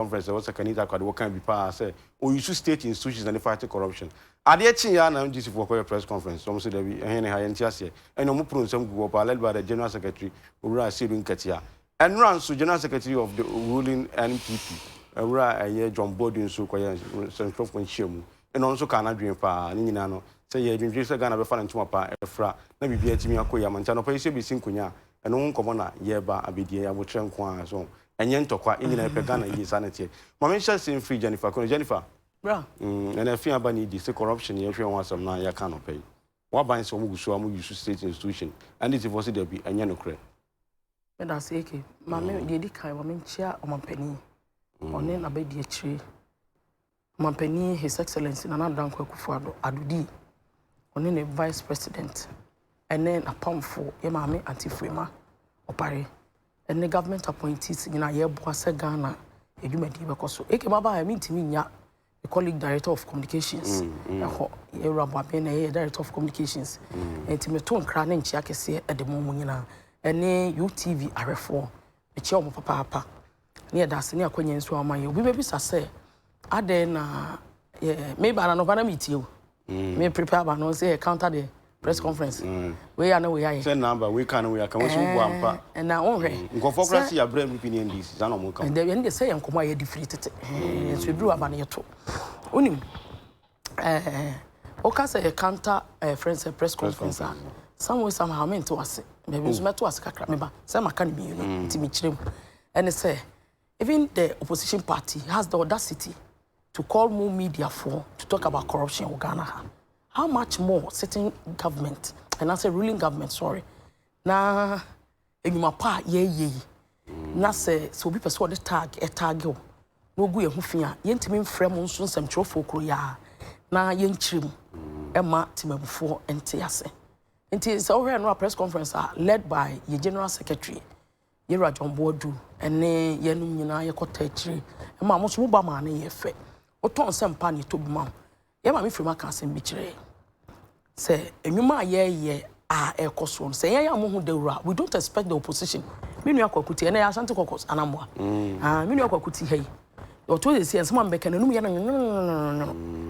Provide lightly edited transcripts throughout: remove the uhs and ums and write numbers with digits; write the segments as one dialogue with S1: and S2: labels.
S1: conference was a Canada card, what can be passed, or you should state institutions and fight corruption. Adekye Nsroma for a press conference, some say there be any high enthusiasm, and no more some group led by the General Secretary, Ura Sidun Katia, and runs to General Secretary of the ruling NPP, Ura a John Bodin Sukoya, Central from Shimu, and also Canada Dream Pa, Ninano, say you drink a gun of a fan to a pa, a fra, maybe be a Timia Koya, Mantano, Pay be Sinkunya, and on Comona, Yeba, Abidia, Wutran Kwan, so, and Yentokwa, Indian Pagana, is sanity. Mamma saying free Jennifer.
S2: Bra.
S1: And I feel about this corruption, everyone wants some now, you cannot pay. What binds some who show you state institution, and it was there be a yanocre.
S2: But I say, Mamma, did I woman chair or my penny? On then a baby tree. My penny, His Excellency, and another uncle Kufuado, Adudi, on then a vice president, and then a pump for Yamame Antifrema, or Pari, and the government appointees in a year Boise Ghana, a human because Ekemaba, I mean to me, the colleague director of communications, director of communications, and Timeton Craning Chiakese at the moment, and UTV RF4, the chair of Papa, near Dasania Adekye Nsroma. We maybe say, I then, maybe I don't know meet you. May prepare, but no say counter the press conference. We are no way. Send number, we can one and now only. Go for class, your brain opinion this, and then they say I'm quite defeated. So we drew a banner too. Unim, Okasa a counter friends a press conference. Some way somehow meant to us. Maybe it's met to us, remember, some can be, Timmy. And they say, even the opposition party has the audacity to call more media for to talk about corruption in Ghana. How much more sitting government, and I say ruling government, sorry. Na, in my part, ye. Na say, so we pursue the tag, a tag. No good, Hufia, Yentimin Fremon, some trophy, ya. Na yen trim, Emma Timber and Tiase. It is over a press conference led by your General Secretary, Yera John Bodu, and ne Yenuna Cottage, and Mamma Mubama, and ye fe. Or ton some panny to be mum. Yama me from my cousin Bichre. Say, and you ma ye a costume. Say, I am who they were. We don't expect the opposition. Minuako Kuti and I are Santa Cocos, and I'm one. Minuako Kuti, hey. Or to the sea, someone became a no,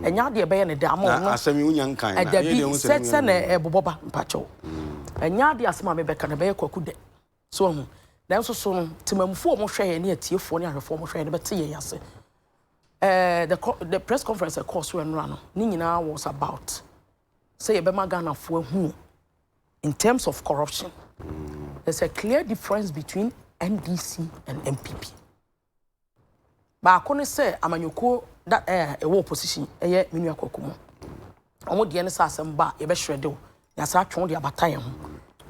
S2: and Yadia Bay and a dam. I say, you young kind. And there said, send a boba pacho. And Yadia Smama Becca and a bear cocude. So, then so soon, Timum form of share near Tiafonia, a form of share, but yes. The press conference, of course, when run, Nina was about, say, a Bemagana for whom, in terms of corruption, there's a clear difference between NDC and MPP. But I couldn't say, I'm a that a war position, a year, Minuakokumo. I want the NSA bar, a best shredo, as I told the battalion,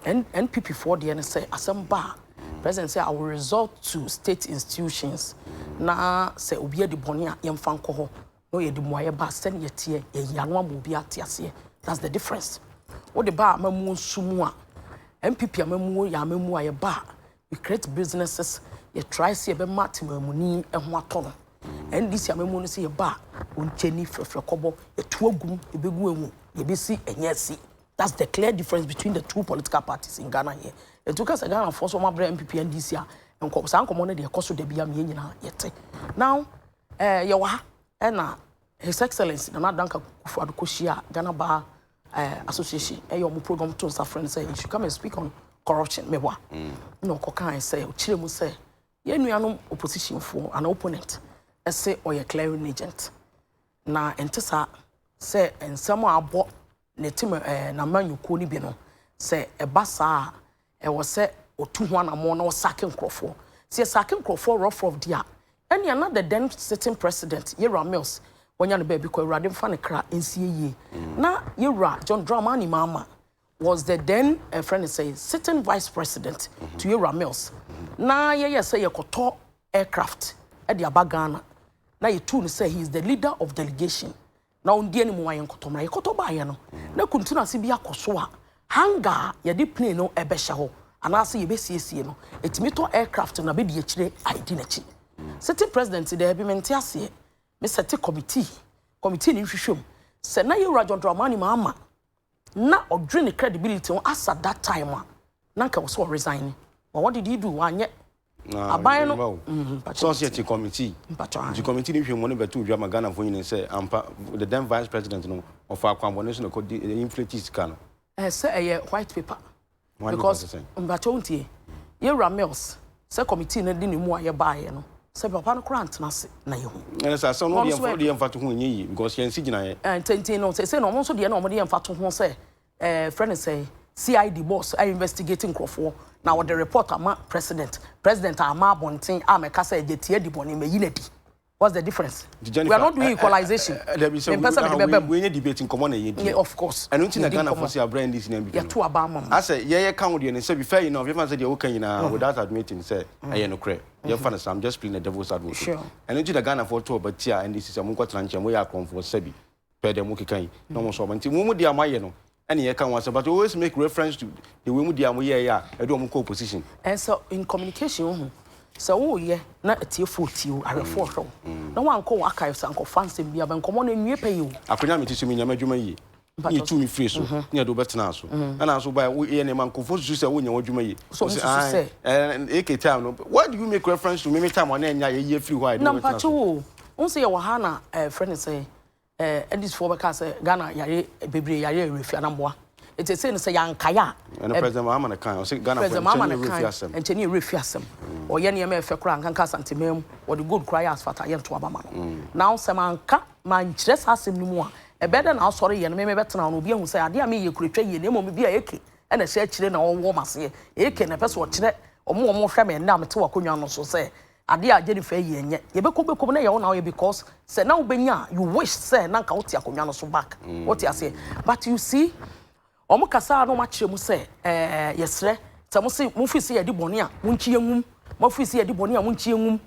S2: and NPP for the NSA, as some bar. President say I will resort to state institutions. Na say obi de bonia yemfa nko no ye de moye ba send ye tie ye yanwa mo bi atiase. That's the difference. What the bar mamu sumu a MPP amamu ya amamu aye ba. We create businesses, ye try see be matimamuni ehho ato. And this amamu no say ye ba oncheni frefre kobo ye tuagum ye begu emu ye be si enyesi. That's the clear difference between the two political parties in Ghana here. It took us a Ghana for some MPP and DCA and Coxan Common, the cost of the Biam yet. Now, Yawa, and His Excellency, and Danka for the Kushia, Ghana Bar Association, a your program to our friends say, you should come and speak on corruption. Mewa. No, Cocan say, Chilemus say, Yenuano opposition for an opponent, a say, or a clearing agent. Now, and Tessa say, and someone bought. Netima na manyu ko ni bi no se e basa e wo se otu ho na mo na wo sakin crofo se sakin crofo rough of dia any another then sitting president Yera Mills wonya no ba bi ko Awurade mfa ne kra ensie ye na Yera John Dramani Mama was the then friend say sitting vice president to Yera Mills na ye say yekoto aircraft e dia bagana na ye tu say he is the leader of delegation. Na undi ani mu wayen kotomra yekoto ba ye no na kuntuna se bia koso a hanga ye de plane no ebehye ho anase ye besiesie no etimi to aircraft na be de akire ID na chi city president de be mente ase me set committee ni hwehwem se na ye John Dramani Mama na odwene credibility on as at that time na nka was resign. But what did he do? Wanye aban no
S1: society committee the committee if you want to do drama Ghana for you say the then vice president no of our combination of the inflated can
S2: say a white paper because mbachontie ye ramels say committee na di ni mu aye baaye no say papa no grant na se na ye hu
S1: and say no dey for dey emfa to hu nyi because ye nsi gina ye
S2: tentin no say no mo so dey na mo dey emfa to hu say friend say CID boss are investigating Crawford. Now the report ama president ama bontin ameka say jetie di boni me yinedi. What's the difference? We are not doing equalization.
S1: We need debating common ye.
S2: Of course.
S1: And until Ghana for say brand this name.
S2: Ya to abama.
S1: I say ye count dey and say be fair enough. You say dey okay na without admitting say I no credit. You fan say I'm just playing the devil's advocate.
S2: Sure.
S1: And until Ghana for to but here and this is a munko tranche we are comfort sebi. Per dem kikan. No mo so nti mu dia maye no. And you can once, but always make reference to the women they are I don't co position. And so in communication, so yeah, not a tear for you, I report. No one call archives and fancy be about common and you pay you. I could not teach me Yamajuma. You to me free so near the better now. And also by any man confused you say when you want to make. So say, and AK town. Why do you make reference to me time on any year free? Why? Number two, once your Hana, friend say. And this for because Ghana yare bebre yare refia na mboa it is saying say yankaya and president Mahama kan say Ghana
S2: president Mahama refia and cheni refia sem o ye ne me fe kura nkanka santemem o the good cry as fata ye to abama no now semanka man kire asem ni mu a e beda na asore ye no me betena no obi ahu say ade a me ye kuretwa ye ne mo me bia eke e na hye kire na wo mase eke na pese o kire omo hwe me na mete wakonwa no so say ade a Jennifer yenye ye be ko na ye wona ye because say na ubenya you wish say na nka wote akonwa no so back what you say but you see omo kasa no ma kire mu say yesre say mo say mo fi say ye di bone a mo nchi enwum mo fi say ye di bone a mo nchi enwum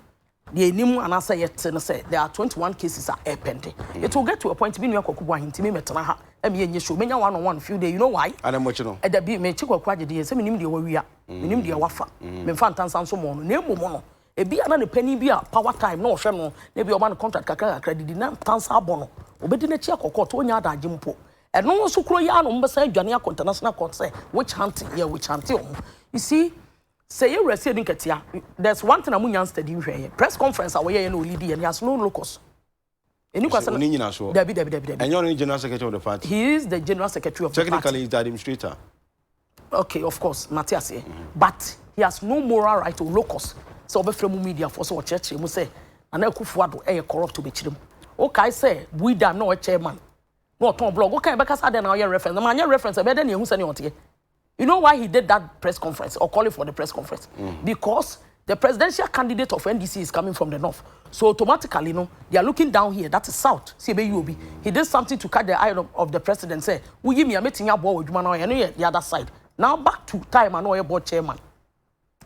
S2: de enim anasa yet no say there are 21 cases are pending it will get to a point bi nu akokubu ahintimi metena ha am ye nye show menya one on one few day you know why
S1: ana mo chi no
S2: e da bi me chi kwakwa agede say menim de wawia menim de wafa me fa ntansan so mo no na emu mo no ebi ana ne pani bi a power time na ohwe no na bi o man contract kakra didi na tansa abono obedi na chi akokọ to onya adaje mpo eno so kuro ya no mbesa adwane akọ international court say which hunting yeah which hunting you see say you receive in katia there's one thing amunya study hwe press conference awye ye na olidi ye has no locus eni kwasa
S1: ni nyina so
S2: David
S1: and you're the general secretary of the party
S2: he is the general secretary of the party
S1: technically he's the administrator
S2: okay of course Matthias but he has no moral right to locus so be from media for so church mu say ana Akufo-Addo corrupt be chirem o kai say buida na o chairman no ton blog o kai be kasa na o reference na anya reference be dey na ehu say ne ote you know why he did that press conference or calling for the press conference because the presidential candidate of NDC is coming from the north so automatically they are looking down here that is south CBUB he did something to catch the eye of the president say we give me a meeting abo adwuma na the other side now back to time and no board chairman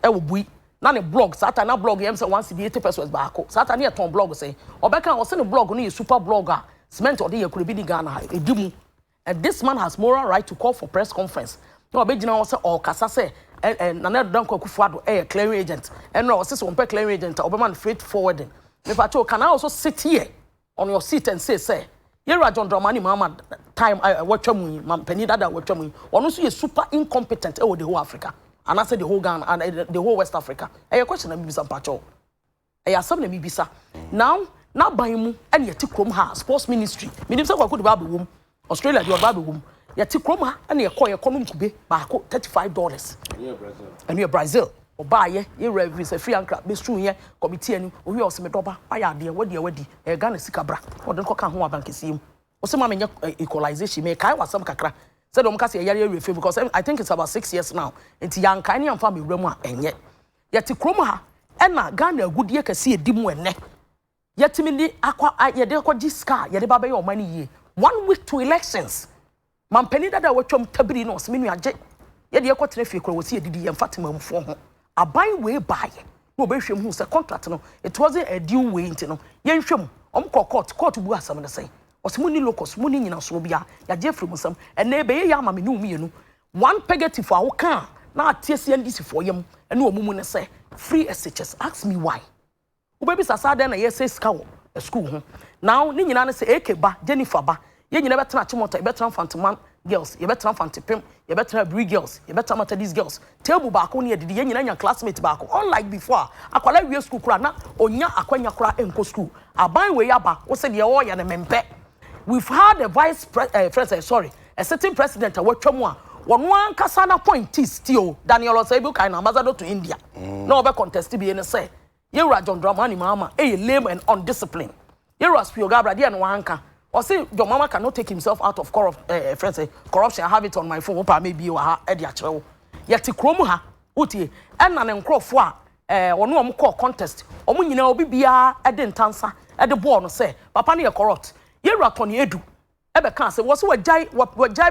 S2: e wo bui na ne blog sata na blog yem say 180 pesos back sata na ton blog say obeka o say ne blog no is super blogger cement or dey yakuri bi Ghana edimu and this man has moral right to call for press conference no obegina o say o kasa say na na don Akufo-Addo clearing agent and no say so pe clearing agent obeman freight forwarding me pacho can I also sit here on your seat and say Yera John Dramani Mama time watchamu man penny dada watchamu ono so ye super incompetent the whole Africa and I said the whole Ghana and the whole West Africa. A question na bibisa pacho. E asem na bibisa. Now na ban mu and yeti krom ha sports ministry. Minim say kwaku de ba wom. Australia de ba wom. Yeti krom ha and ye call economy kube ba ko $35. And you Brazil. Oba ye review say free and crap be true here committee ani owi o se me doba aya de wadi Ghana sika bra. O de ko kan ho abankesi. O se ma me equalization me kai wasam kakra. Said omkase yare refi because I think it's about 6 years now. Enti yankan ne amfa me wuramu a enye. Yeti krom ha e na Ghana agudie kase edimu enne. Yeti mi ni akwa yede akwaji ska yede ba be your money ye. 1 week to elections. Man penny dada watwam tabiri no se me nu age. Yede ekwotre fie kro wosi edidi ye Fatima mfo ho. Aban we baaye. No be hwem hu se contract no it wasn't a due way enti no. Ye hwem court bu asam ne say. Osmuni locus muni nyina so bia ya je free musam ene be ye ama me ne umienu one pegative for awoka na atiesie ndisi for yam ene omumu ne say free SHS ask me why ubebi sasa na ye say ska wo school ho now ni nyina ne say ekeba Jennifer ba ye nyina betena chimota betena fantoman girls, you better fantipim, you better bri girls, you better matter these girls. Table back on here, the young classmate back. Unlike before, I call we school crana, onya akwanya kra enko school. A buy way yaba, what's the oya and a mempe. We've had a president, a certain president, what chomwa. One kasana point is still Daniel Osebu kind ambassador to India. No other contest to be in a say. You are John Dramani mama, lame and undisciplined. You are Spiogabra, dear and Wanka. Or say your mama cannot take himself out of corruption. I have it on my phone, maybe you are Ediacho. Yet to Kromuha, Uti, and an encrofa, or no call contest. Or when you know, be a dentansa at the born say, Papa near corrupt. You are Tony Edu. Ebe can say what's what jai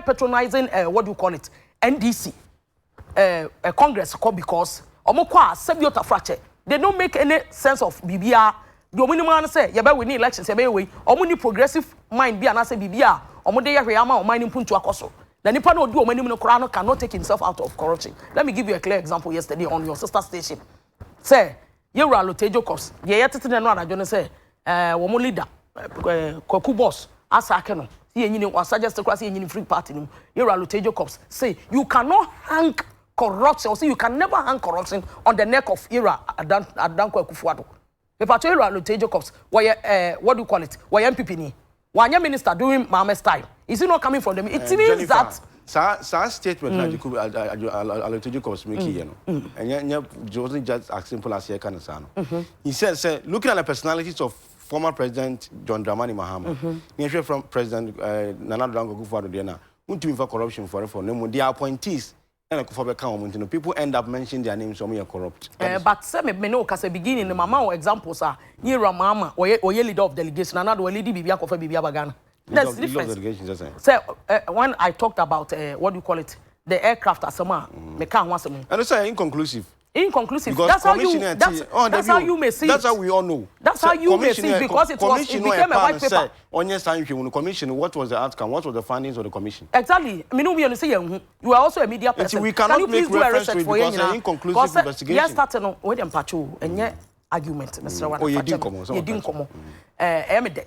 S2: patronizing what do you call it NDC Congress because omokwa sebiota fracture they don't make any sense of bibia the minimum say you we need elections you we omuni progressive mind be anase bibia omode ye hweama o mind puntu akoso na nipa no do omanim no kora no cannot take himself out of corruption. Let me give you a clear example yesterday on your sister station. Say you are Lotejo Cops ye yetete no anajo no say wo mo leader Kwaku boss asake no you was suggest across any free party. You're a Lotejo Cops. Say you cannot hang corruption, or say you can never hang corruption on the neck of Ira Adanko Kufuado. If I tell you Lotejo Cops, why what do you call it? Why MPP ni? Why your minister doing Mama's time? Is it not coming from them? It means Jennifer, that
S1: sa statement that Lotejo Cops make here, and it wasn't just as simple as he can say. He said, looking at the personalities of former President John Dramani Mahama, near from President Nana Dango Kufuado Diana, who to for corruption for them, their appointees and a Kufuado account. People end up mentioning their names, so we are corrupt.
S2: But some may know because beginning the Mama examples are near Mama or ye leader of delegation, another lady Bibia Kofa Bibia Bagana. That's the difference. So when I talked about what do you call it, the aircraft as a man, me can't want something.
S1: And it's inconclusive.
S2: Inconclusive.
S1: Because
S2: that's how you may see.
S1: That's how we all know.
S2: That's how you may see because it became a white paper.
S1: On your time, when the commission, what was the outcome? What was the findings of the commission?
S2: Exactly. I mean, we say you are also a media person.
S1: We cannot make reference to it because it's an inconclusive investigation.
S2: Yes, started on with them patrol and yet argument, Mr. Wan.
S1: Oh, you didn't come on.
S2: You didn't come on.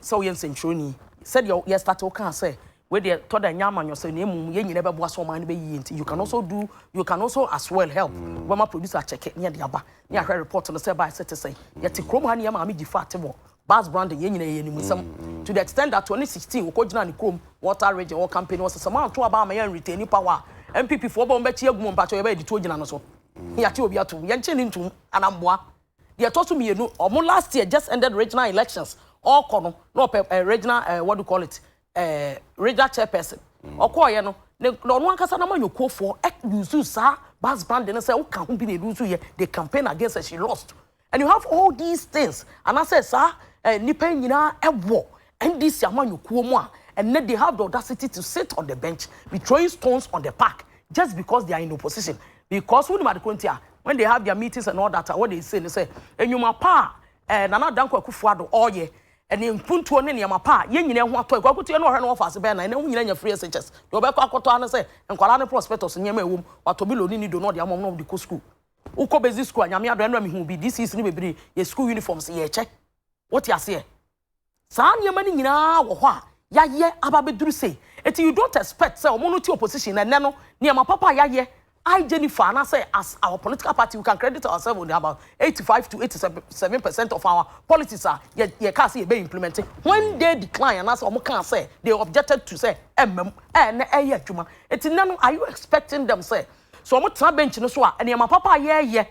S2: So you Centroni said you started can say. Where they told the young man you say you never was so man be you can also as well help when my producer check it near the aba near her report on the say by set say yet the chrome honey ma me defactable bas brand to the extent that 2016 we called the chrome water region or campaign was some amount to about my retain power MPP for bomb bet you but you be the told you so here to be to yenchen into anamboa they told to me you know almost last year just ended regional elections all kono no regional what do you call it regional chairperson okoye no one kasa na man yoko for use sa bas brand and say o kan be lose here the campaign against her she lost and you have all these things and I say sir nipa nyina ewo and this man yoko mu a and then they have the audacity to sit on the bench be throwing stones on the park just because they are in opposition because when they have their meetings and all that what they say enyuma pa Nana Danko Kufuado all year and in punto ne niam pa ye nyina ho ato kwakutu no hwe no office be na ne ho nyina nya free SHS de obekọ akoto an say enkwala ne prospectus nyema ewum wato bi lo ni do no de amom no de ko school uko bezi school anyame ado eno me hu bi this is ni bebiri ye school uniforms ye che what you say sa nyema ni nyina wo ho a ya ye ababeduru say eti you don't expect say omo no ti opposition na ne no niam papa ya ye I Jennifer and I say as our political party we can credit ourselves with about 85 to 87% of our policies are you can't see be implemented when they decline and as omo can say they objected to say adwuma eti nanu are you expecting them say so omo tra bench no so a ene ma papa ye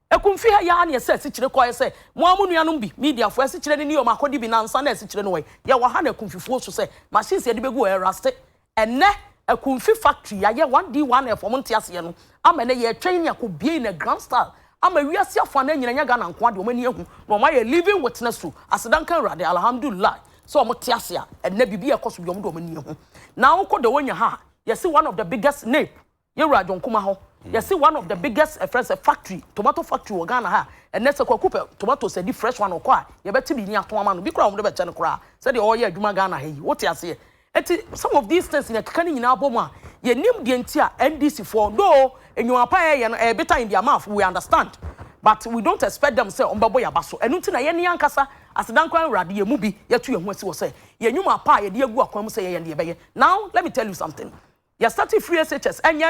S2: ekumfi ha ya na say si kire koy say mo amunuanom bi media fo si kire ni o makodi bi na nsa na si kire no we ye wa ha na ekumfifo so say machines ye de begu eraste ene akumfi factory ya 1D1F omo ntiase no amene ye train ya ko bie na grand style ama wiase afo na nyina nya ga na nko ade omo ni ehu no ma ye living witness to asidankan rade alhamdulillah so omo tiase a enne bibi ekoso bi omo do omo ni ehu na wo de wonya ha ye see one of the biggest nape ye rajon kuma ho ye see one of the biggest factory tomato factory wo Ghana ha enne se kwakupe tomato se di fresh one okwa ye beti bi ni aton ama no bi kura omo de be che ne kura se de o ye adwuma Ghana ha yi wo tiase some of these things in a kani nyina aboma ye nim de ntia NDC for no enwapa ye better in their mouth we understand but we don't expect them say ombabo ya baso enu nti na ye ne yankasa asidankwan rade ye mu bi ye to ye hu asi wo say ye nwuma pa ye de agu akwan mu say ye de beye now let me tell you something You started free SHS, and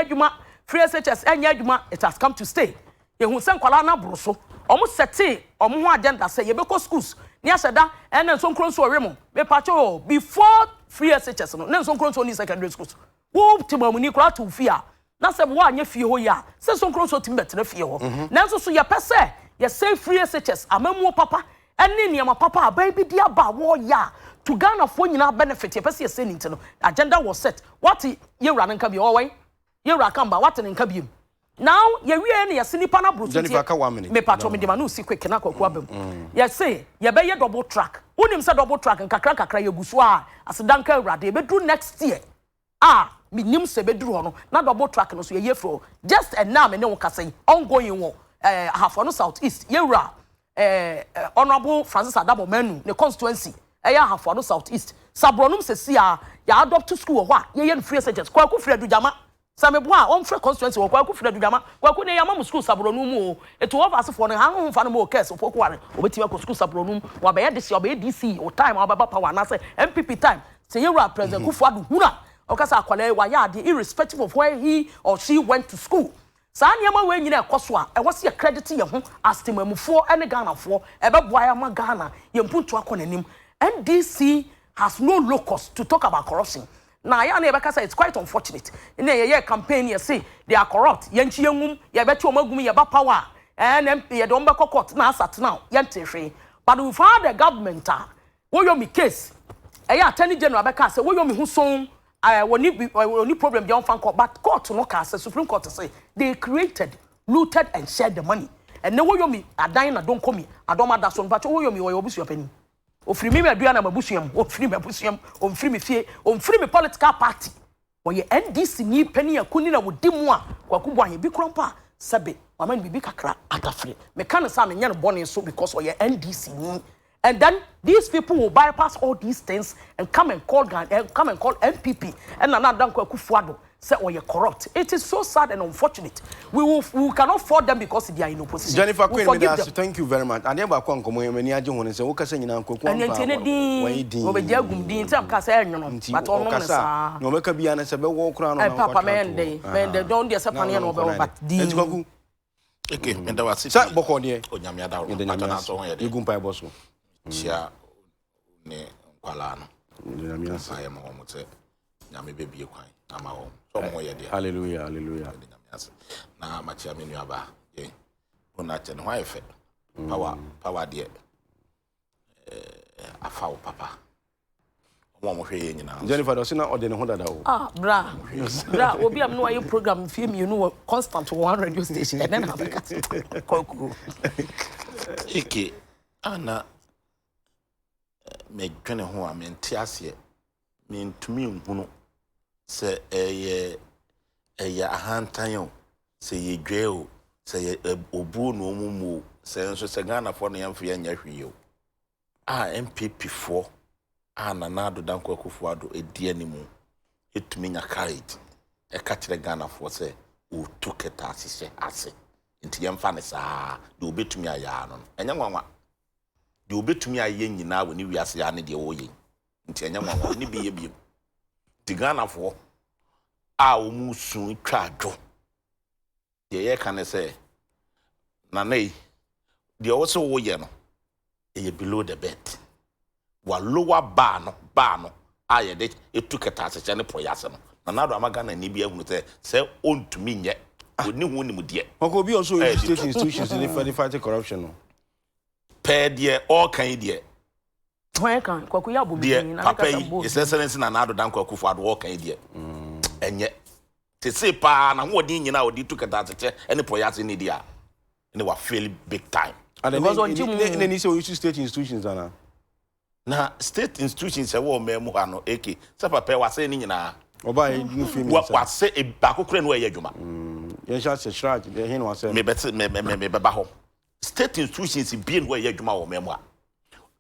S2: free SHS, and it has come to stay. You who send Kuala Brusso, almost set on agenda say you because schools. Near Sada, and then some cross or Remo, me pacho before free SHS, no, then some cross only secondary schools. Who Timoni crowd to fear. Na se one ye fie ho ya se so nkro so timbe tere fie ho na nso so ye pese ye say free SHS amamu papa ene niam papa aban bi dia ba wo ya to Ghana fo nyina benefit ye pese ye say nti no agenda was set what ye wura nka bi o wen ye wura kan ba what nka bi now ye wie ne ye sinipa na brutu me patro me de ma no si quick na kwaku abam ye say ye be ye double track unim say double track nkakra ye gusu a asedanka awrade be do next year minim se beduru ho no na double track no so ye fro just and now me ne wo kase ongoing wo Hafono Southeast yewura honorable Francis Adabo Manu ne constituency Hafono Southeast sabronum se sia ya adopt to school ho a ye free SHS kwaku free adujama samebo a on free constituency wo kwaku free adujama kwaku ne yama mu school sabronum mu eto wo vase fo no han ho fa no mo case fo ko are obeti ko school sabronum wa be ye DC obe DC o time obaba power na say MPP time se yewura president Kufuadu huna okasa akwale wa ya de irrespective of where he or she went to school sa niam we nyina ekoso a e wose credit ye ho astemamufo ene Ghana-fo e be boa ya ma Ghana ye mpuntu akonanim NDC has no locus to talk about corruption na ya na e be kasa it's quite unfortunate ina ye campaign ye say they are corrupt ye nchi yengum ye be to magum ye ba power NMP ye don be court na asat now ye ntehwe but we found the government wo yo mi case e ya attorney general be kasa wo yo mi hu son only problem they don't court, but court no case Supreme Court say they created, looted and shared the money. And no way me a dying I don't come me. I don't matter so but oh me or your bush penny. O free me do na mabusiam, o free me busiam, o free me fie, o free me political party. Or ye NDC ni penny a kunina would dimwa, kwakuba ye bi krompa, sabe, waman bi kakra atafre. Me can say me nyan born so because or ye NDC ni. And then these people will bypass all these things and come and call MPP and another Kufuado say oh you're corrupt. It is so sad and unfortunate. We cannot afford them because they are in opposition.
S1: Jennifer Queen, thank you very much. And never come many are doing say okay say nyina nkoko
S2: and di obejagum di ntam ka say enyo but on
S1: no make bia na say be wo kura no
S2: papa men they don't dey sepane no be but di
S3: okay and that was it
S1: say boko de
S3: onyame ada ro na so won ye de
S1: igumpa ebo so
S3: chia ne kwala no nyame asa ma wo mte nyame bebie kwan ama wo so mo ye de
S1: hallelujah hallelujah
S3: nyame asa na ma chia menu aba ye ona che no hwan efe power de afa wo papa mo hwe ye nyina
S1: Jennifer do sina ode ne ho dada wo
S2: bra obi am no ayi program film you know constant one radio station and then have koku
S3: eke ana me dwene ho a mente ase me ntumi nhunu se eye ahantan o se ye dwe o se ye obu no omumu se nso se Ghana fo no yamfe yanya hwie o MPP fo na do danko Kufuado edi animu etumi nya courage e ka kire Ghana fo se o tuketa asise ase nti yamfa ne saa de obetumi aya no enya nwanwa de obetumi aye nyina woni wiase ya ne de wo ye nti enya nwanwa ni bi ye bi di Ghana fo o mu sun twadwo de ye ka ne se na nei de wo se wo ye no e below the bed wa lower bar no aye de etuketa asese ne proyase no na do amaga ni bi ehunu se ontumi nye oni hu ni mu de
S1: oko bi also state institutions in the fight corruption no
S3: pay de all kan de
S2: hwan kan kwaku ya bobi
S3: na papa his excellency na do danko Kufuado all kan de enye te se pa na ho di nyina odi tuketa asese ne proyase ni dia ne wa fail big time
S1: and then he say we state institutions
S3: na state institutions e wo memu ha no eke se papa wa se ni nyina
S1: oba you feel me
S3: wa se e ba kokure no ye dwuma
S1: ye sha se shraj de hin wa se
S3: me beti me beba ho state institutions bi no ye dwuma wo memu a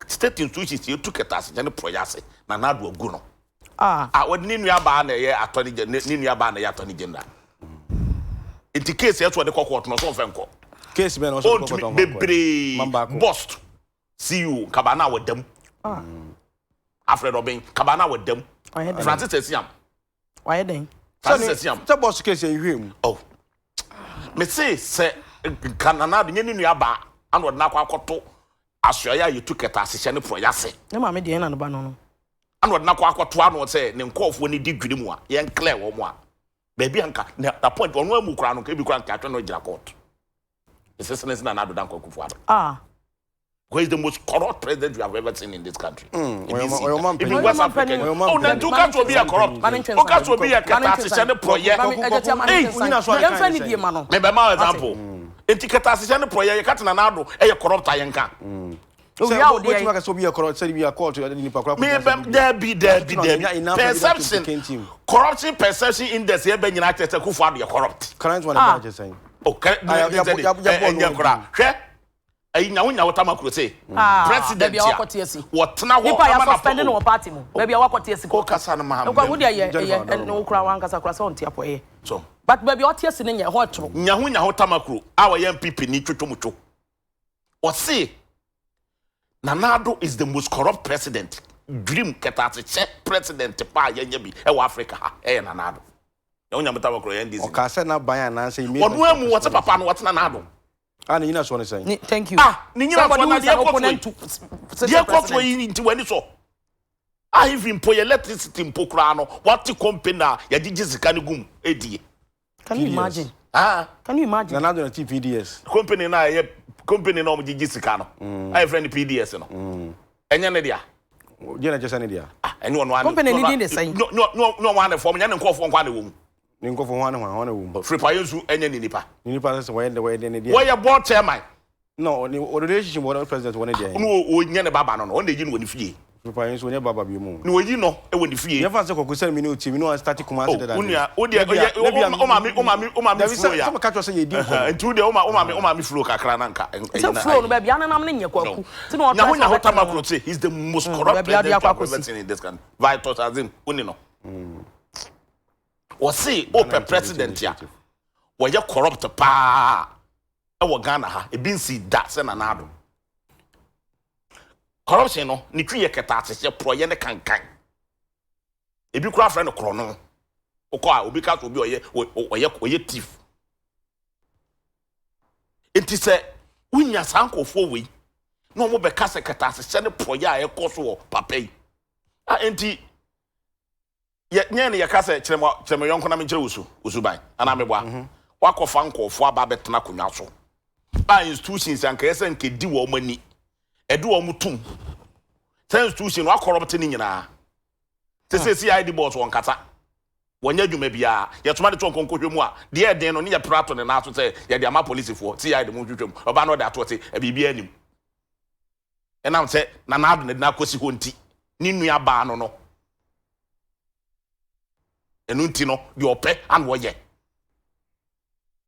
S3: state institutions ye tuketa ase ne proyase na do agu no wodi ni nua ba na ye atoni ni nua ba na ye atoni general enti case ye to de court no so fenko
S1: case be no so court
S3: bebre bust CEO kabana wadam Alfred Robin kabana wadam Francis Esiam
S2: why then
S1: Say boss case you him.
S3: Oh. Me say kanana de nyeni nuaba and wod na kwakoto asoya ye tuketa asehye ne proyase.
S2: Ne ma me de na no ba no.
S3: And wod na kwakoto ano say ne nkofo ne di dwiri mu a ye clear wo mu a. Baby anka na point ono amu kura no ka bi kura nka atwe no gira court. Essence na do dan kwakufu ado.
S2: Ah.
S3: Who is the most corrupt president you have ever seen in this country?
S1: In West
S3: Africa. Oh, then you can't be a corrupt. You can't be a catastrophic project. Hey, maybe my example. In catastrophic project, you can't anado. A corrupt Ayanka. Perception. Corruption perception index. You be United States. Who found you corrupt?
S1: Current one is saying.
S3: Okay. Nya wonya wotamakuro say president ya wotena ho
S2: pa ya suspend no party mu baby awakote esi
S3: ko kasa no ma
S2: ko wudi ye no kura wan kasa kura so ntia poye
S3: so
S2: but baby ote esi ne ho tro
S3: nya wotamakuro awa ye MPP ni twetwomutwo o say Nanado is the most corrupt president dream ketase check president pa ye nya bi e wa Africa ha e Nanado nya wonya wotamakuro ye ndisi
S1: o ka say na ban na say me
S3: onu amu wote papa no wote Nanado.
S1: And you know what I'm saying.
S2: Thank you.
S3: Ni nyina so na de ekofo yi nti wani so. Even po electricity mpo kra no, what company na ya gigi sika ne gum edie.
S2: Can you imagine? Can you imagine?
S1: Na do TPDS.
S3: Company na ye company na o gigi sika no. I friend PDS no. Enya ne dia.
S1: Je na je sa ne dia.
S3: Eni ono ane.
S2: Company ni dey say.
S3: No one form nya ne nkofo nkwa ne wo mu.
S1: Ni nkofo ho ane wo.
S3: Free payensu enya ni nipa.
S1: Ni nipa say we ne dia.
S3: Why your board chairman?
S1: No, the relationship with the president one day.
S3: No, o nya ne baba no no, on dey yin woni fie.
S1: Papa yin so nya baba bi mu.
S3: No yi no e woni fie.
S1: You fancy ko send me no team, no start come answer that.
S3: Unia, o dey o ma me flow ya.
S1: Some catch us say you dey.
S3: Ntu dey o ma me flow kakra na nka.
S2: Say flow no ba bia nanam ne nya kwaku. Ti no
S3: na honya hotamakro say he's the most corrupt president I've seen in this country. Vital Azim, uni no. O say open president ya. Wo ye corrupt pa. E wo Ghana ha e bin si da se Nanado. Corruption no ni twi ye keta asese proye ne kankan. E bi kura friend kro no. Okọ a obi ka so obi oye thief. Enti se unya sankofo we. No mo be ka se keta asese ne proye a e koso wo papa yi. Enti ye nye ne ye ka se kyeremo yonko na me kyere usuban ana me boa. Wakofa nkofo aba betena konwa so. Ba institutions anka yesa nke di wo mani edu wo mutum sen institution wa corrupt ni nyina te se CID boss won kata wonya dwuma bia ye toma de to nkonkohwe mu a de e den no ne ye prato ne na so se ye de ama police fo CID mu twetwem oba no de ato se e bibia anim enam se Nanado ne na kosi ho nti ni nua ba no enu nti no de ope an wo ye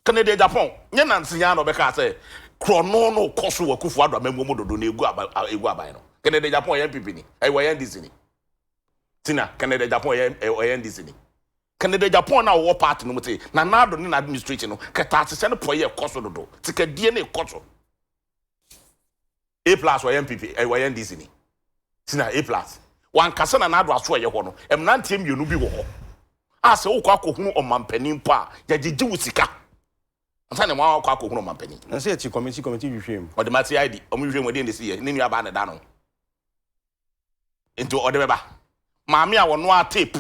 S3: Canada Japan nye nansi ya no beka say krono no koso wakufu ado amemmo mododo na egu aban no Canada Japan ya MPP ni ai wa NDC ni tina Canada Japan ya NDC ni Canada Japan na wo party no mute na Nanado ni na administration no keta asese no proye koso dodo tika die na koso A+ wa MPP ai wa NDC ni tina A+ wan kasa na Nanado aso ye ho no emnantie mienu bi wo ho ase wo kwa kohunu omampanin pa ya gigi wusika Ansane mwa kwa kokuno mampani.
S1: Na say ti committee hwehwem.
S3: O de mati ID, o hwehwem we dey ndesi ye. Ni nua ba na da no. Enti o de beba. Maame a wono a tape.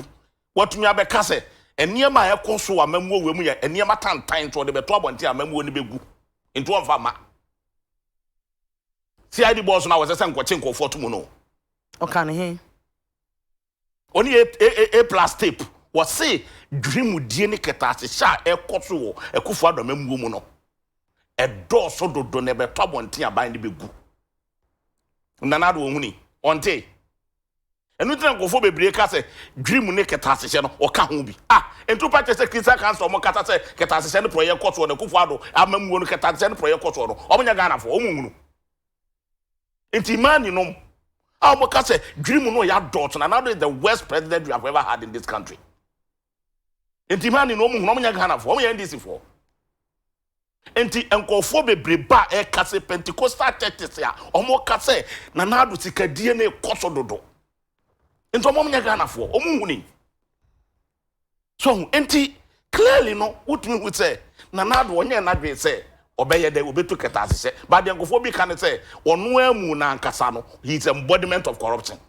S3: Watumi abeka se eniema a ekoso wa mamuo we mu ye eniema tantan to de beto abonte a mamuo ni begu. Enti won fa ma. CID boss na wose se nkwoche nkofo to mu no.
S2: O kan he.
S3: Oni A+ tape. Wase dream die ne ketase sha ekoso wo ekufu adoma muo mu no edoso dodo ne beto abonte aban ne begu Nanado ohuni onte enu tena nkofo bebre ka se dream ne ketase she no o ka ho bi entu pa che se Christian council mo kata se ketase she ne proye koso no ekufu ado amamuo no ketase she ne proye koso no omunya Ghana fo omunhunu enti mani no mo ka se dream no ya dot Nanado is the worst president we have ever had in this country. Enti mani no mu nya Ghana fo ya NDC fo enti enkofo bebreba e kase Pentecostal churches ya omo kase Nanado sikadie na ekoso dodo enti omo nya Ghana fo omo huni So enti clearly no what me would say na do onye na dwe say obeye de obetu ketase say but the ngofo bi kan say onu amu na nkasa no he is embodiment of corruption.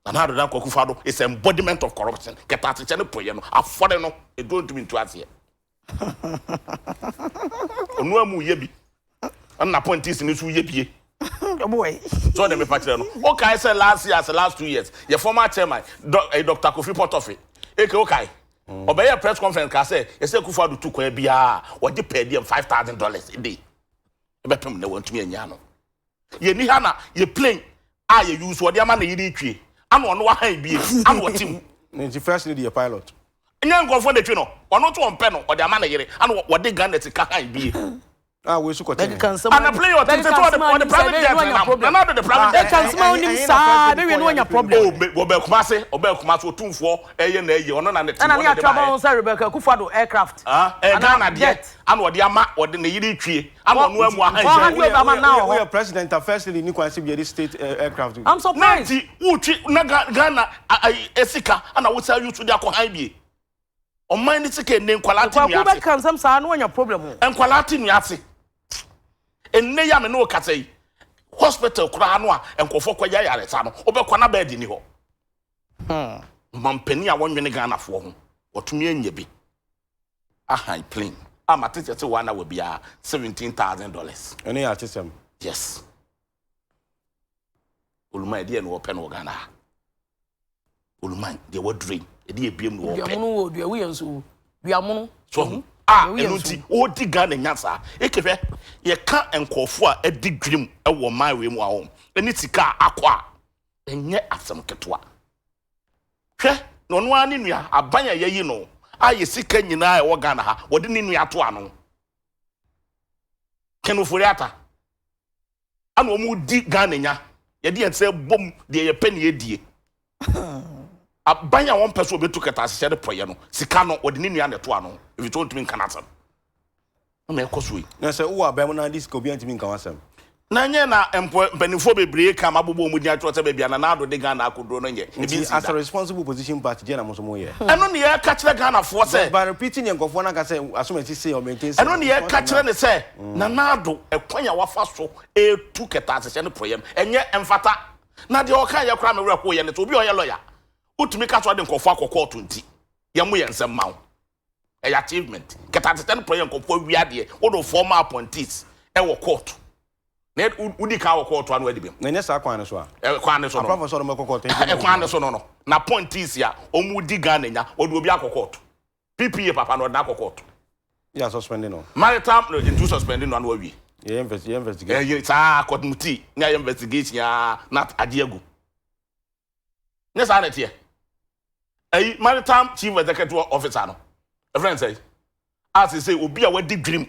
S3: And how do that Kokufado is embodiment of corruption. Ketase che ne poye no afore no e don't mean to ase. Onu amu ye bi. And appointees in su ye bi.
S2: Boy.
S3: So they me patch no. Okay, I said last year, last 2 years. Your former chairman, Dr. Kofi Potofe. Okay. Obey a press conference can say, you say Kufadu took a beer or the pay them $5,000 a day. You better me want to me and Yano. Ye ni hana, ye plane, you use what your man you tree. I'm on what I be, I'm what him.
S1: The first need a pilot.
S3: And you go for the tunnel, or not one pen or their man, and what they gun that can be.
S1: Ah, we should continue.
S3: And I play your things on the private jet. Another the private jet.
S2: Can smell him, sir. They know your problem.
S3: Oh, Kumasi, 2 4, A or none and the.
S2: And I have trouble, sir, Rebecca Kufado aircraft.
S3: Ah, a Ghana jet. And what the Ama or the Nidi tree. I'm on one
S2: now.
S1: We are president of firstly Nikwasi state aircraft.
S2: I'm surprised.
S3: Ghana, Esika, and I will tell you to the Akohaibi. On my name, Qualati.
S2: Can some son when your problem.
S3: And Qualati Yati. And ne ya me no kase hospital kura no a enkofo kwaya yare sa no obekwana bed ni ho mampani a wonwene Ghana fo ho otumi anya bi a high plane amatete te wana we bia $17,000
S1: ene ya chesem
S3: yes uluma e de no open no Ghana uluma de wo dream e de ebiem no open
S2: duamono wo dua we yanso duamono
S3: so enuti odi Ghana nyasa ekehwe ye ka enkofo a edi dwim e wo man we mu a ho eni sika akwa enye asem ketwa hwe no no ani nua abanya yeyi no aye sika nyina e wo Ghana ha wode ni nua to ano kenu furiata anu mu di Ghana nya ye de ense bom de ye pene edie abanya one person obetu ketase se de poye no sika no wode ni nua ne to ano if you don't mean kanasam na ekosui
S1: na se wo abem na dis ko bi antimi nkan wasam
S3: na nye na mpanifo bebree ka mabobo mu dia trot bebia na ado de Ghana akodro no nye
S1: as a responsible position party je na mo so mo ye
S3: eno ne ye ka kire Ghana fo se
S1: by repeating enkofo na ka se asomati say o maintain
S3: eno ne ye ka kire ne se na ado ekwanya wafa so etu ketase se ne proyem enye emfata na de o ka ye kra me were ko ye ne to obi o ye lawyer utumi ka so de nkofo akokọ to nti ye mo ye nsem mawo a achievement ketase se ne proyem nkofo wiade wo do former appointees e wo court na udi ka wo court anu adibem
S1: na nyesa kwan ne so a
S3: kwan ne so no
S1: professor no mekọ court
S3: kwan ne so no na appointees ya omudi Ghana nya wo do obi akokọ PPA papa no na akokọ
S1: ya suspending no
S3: maritime into suspending no anu awie
S1: ye investigate
S3: ye sa committee na investigation ya not adiegu nyesa na tie maritime chief executive officer no a friend say as he say obi a wadi dream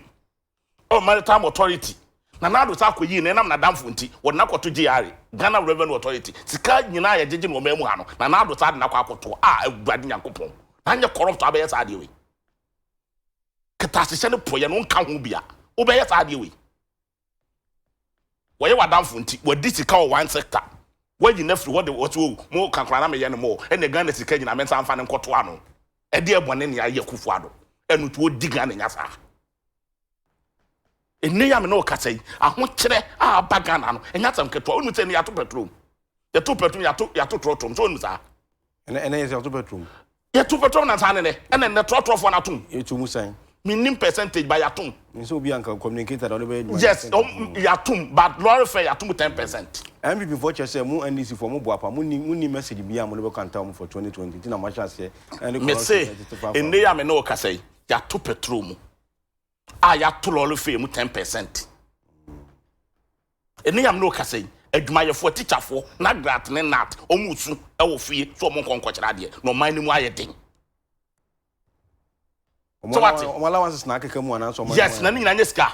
S3: o maritime authority na do sa koyi na nam na damfo nti wona akoto GR Ghana Revenue Authority sika nyina ya jeje no mamu ha no na do sa de na akoto aguade nyankopon na nye corrupt abeye sa de we ketase ne poye no nka ho bia obeye sa de we wo ye wadamfo nti wadi sika o one sector waji na free what the mo kankra na me ye no mo ene Ghana sika nyina mensa amfa ne nkoto ano e de ebone ne ya yakufu ado enu to odi Ghana nyasa enne ya me no kasai aho kire a bagana no enya tam keto onu tene ya to petrol ya to petrol ya to trotom so onu sa
S1: ene ya to petrol
S3: ya to petrol na san ne ene ne trotrofo na tum
S1: etu musan
S3: minim percentage by yatum
S1: nso obi anka communicator da be
S3: yes yatum but lorry fare yatum 10%.
S1: MPP for chese mu NDC for mu boapa mu ni message bia mu no be kanta mu for 2020 na ma chase and
S3: me say enne ya me no kasai ya to petrol mu ya to lorry fare mu 10%. Enne ya me no kasai adwumayefo teacherfo na grat ne nat omusu e wo fie so mo nkonkokira de no man ni mu ayeden. So what?
S1: Allowance na akeka mu ana so
S3: yes na ni nyina nyeska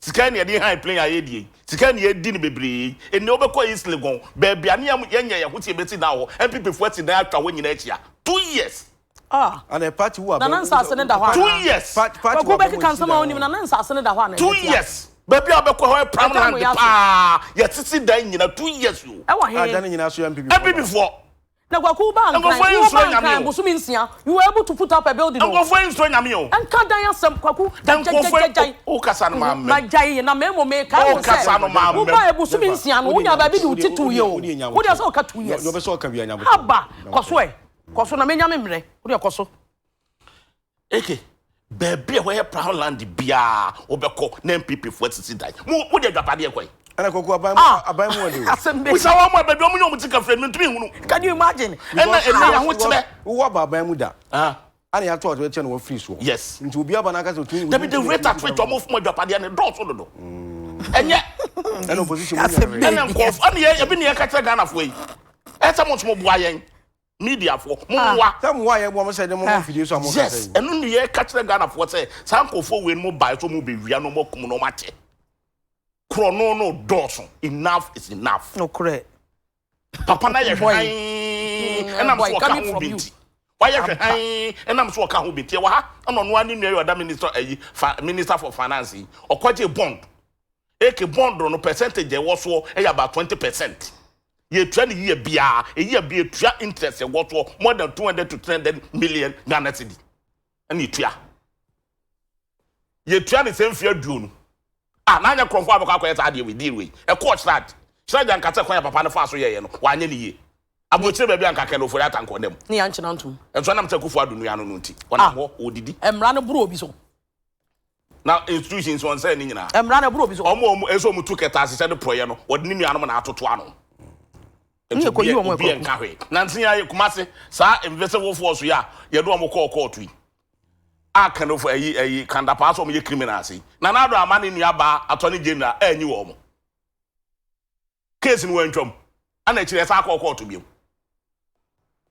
S3: sika ne de high plane ayedie sika ne yedi ne bebre enne obekọ East Legon baby ane yenye ye hutie beti na ho MPP fo ati na atwa wo nyina achia 2 years
S1: and a party who are
S2: na nansa ase ne da ho
S3: 2 years
S1: party
S2: ko be kan sama oni na nansa ase ne da ho na
S3: 2 years baby obekọ ho permanent pa ye titi dan nyina 2 years yo
S2: e wa he
S1: dan nyina so MPP
S3: MPP fo
S2: Na kwaku ba nkan bosumi nsia you were able to put up a building.
S3: Go for instro nyame o.
S2: Anka dan asem kwaku jai
S3: o kasa no ma
S2: ma jai na memo me ka
S3: o kasa no ma
S2: me ba bosumi nsia no wonya ba bi di utitu ye o wo dey say o ka 2 years
S1: no be so ka bia nyabo
S2: haba koso na menya memre wo dey koso
S3: eke bebe we proud land bia obekọ na MPP for sisi dai wo dey dwapade ekoi
S1: ana koko aban mu ode
S3: we say wa mo bebe omo tika frame ntumi hunu
S2: can you imagine
S3: ena ho tebe
S1: wo ba aban mu da ana ya to che no free so
S3: yes
S1: nti obi aba na ka so tun
S3: the rate at which omo fo dwapade ne do so do enye
S1: ena opposition mu
S3: ena nkof ana ye bi ne ya ka tire Ghana fo yi eta mo tmo bua yen media for mowa
S1: tam wa ye bo mo say dem mo video so mo ka say
S3: yes enu ne ye ka tire Ghana fo say sankofo we no buy so mo be wia no mo kum no ma che krono no doso enough is enough
S2: no correct
S3: papa na ye hwan enam so ka ho binti why ye hwan enam so ka ho binti wa ha no no ani nua yoda minister for finance okoje bond eke bond no percentage e wo so e about 20%. Ye try ni ye bia tua interest e wo so more than 200 to 300 million Ghana cedi ani tua ye tua ni same fear duonu na anya kromfo abekọ akoyeta ade we deal we e coach that strategy ankata kwan ya papa ne fa so ye no wa anya ni ye abochire ba bia ankaka no for that anko dem
S2: ni anche na ntum
S3: enso na mtakufu adunu ya no nti wona ho odidi
S2: emra no buru obi so
S3: na institutions on say ni nyina
S2: emra no buru obi so
S3: omo eso mu tuketa asese de proye no wode ni nuanom na atoto ano
S2: ni ko yi omo
S3: bi enka hwe na ntin ya kumase sa investable force ya ye do omo court wi aka for ayi kanda pass omo ye criminals na na do amane nua ba attorney general anyi wo omo case ni wantwom ana kire sa court bi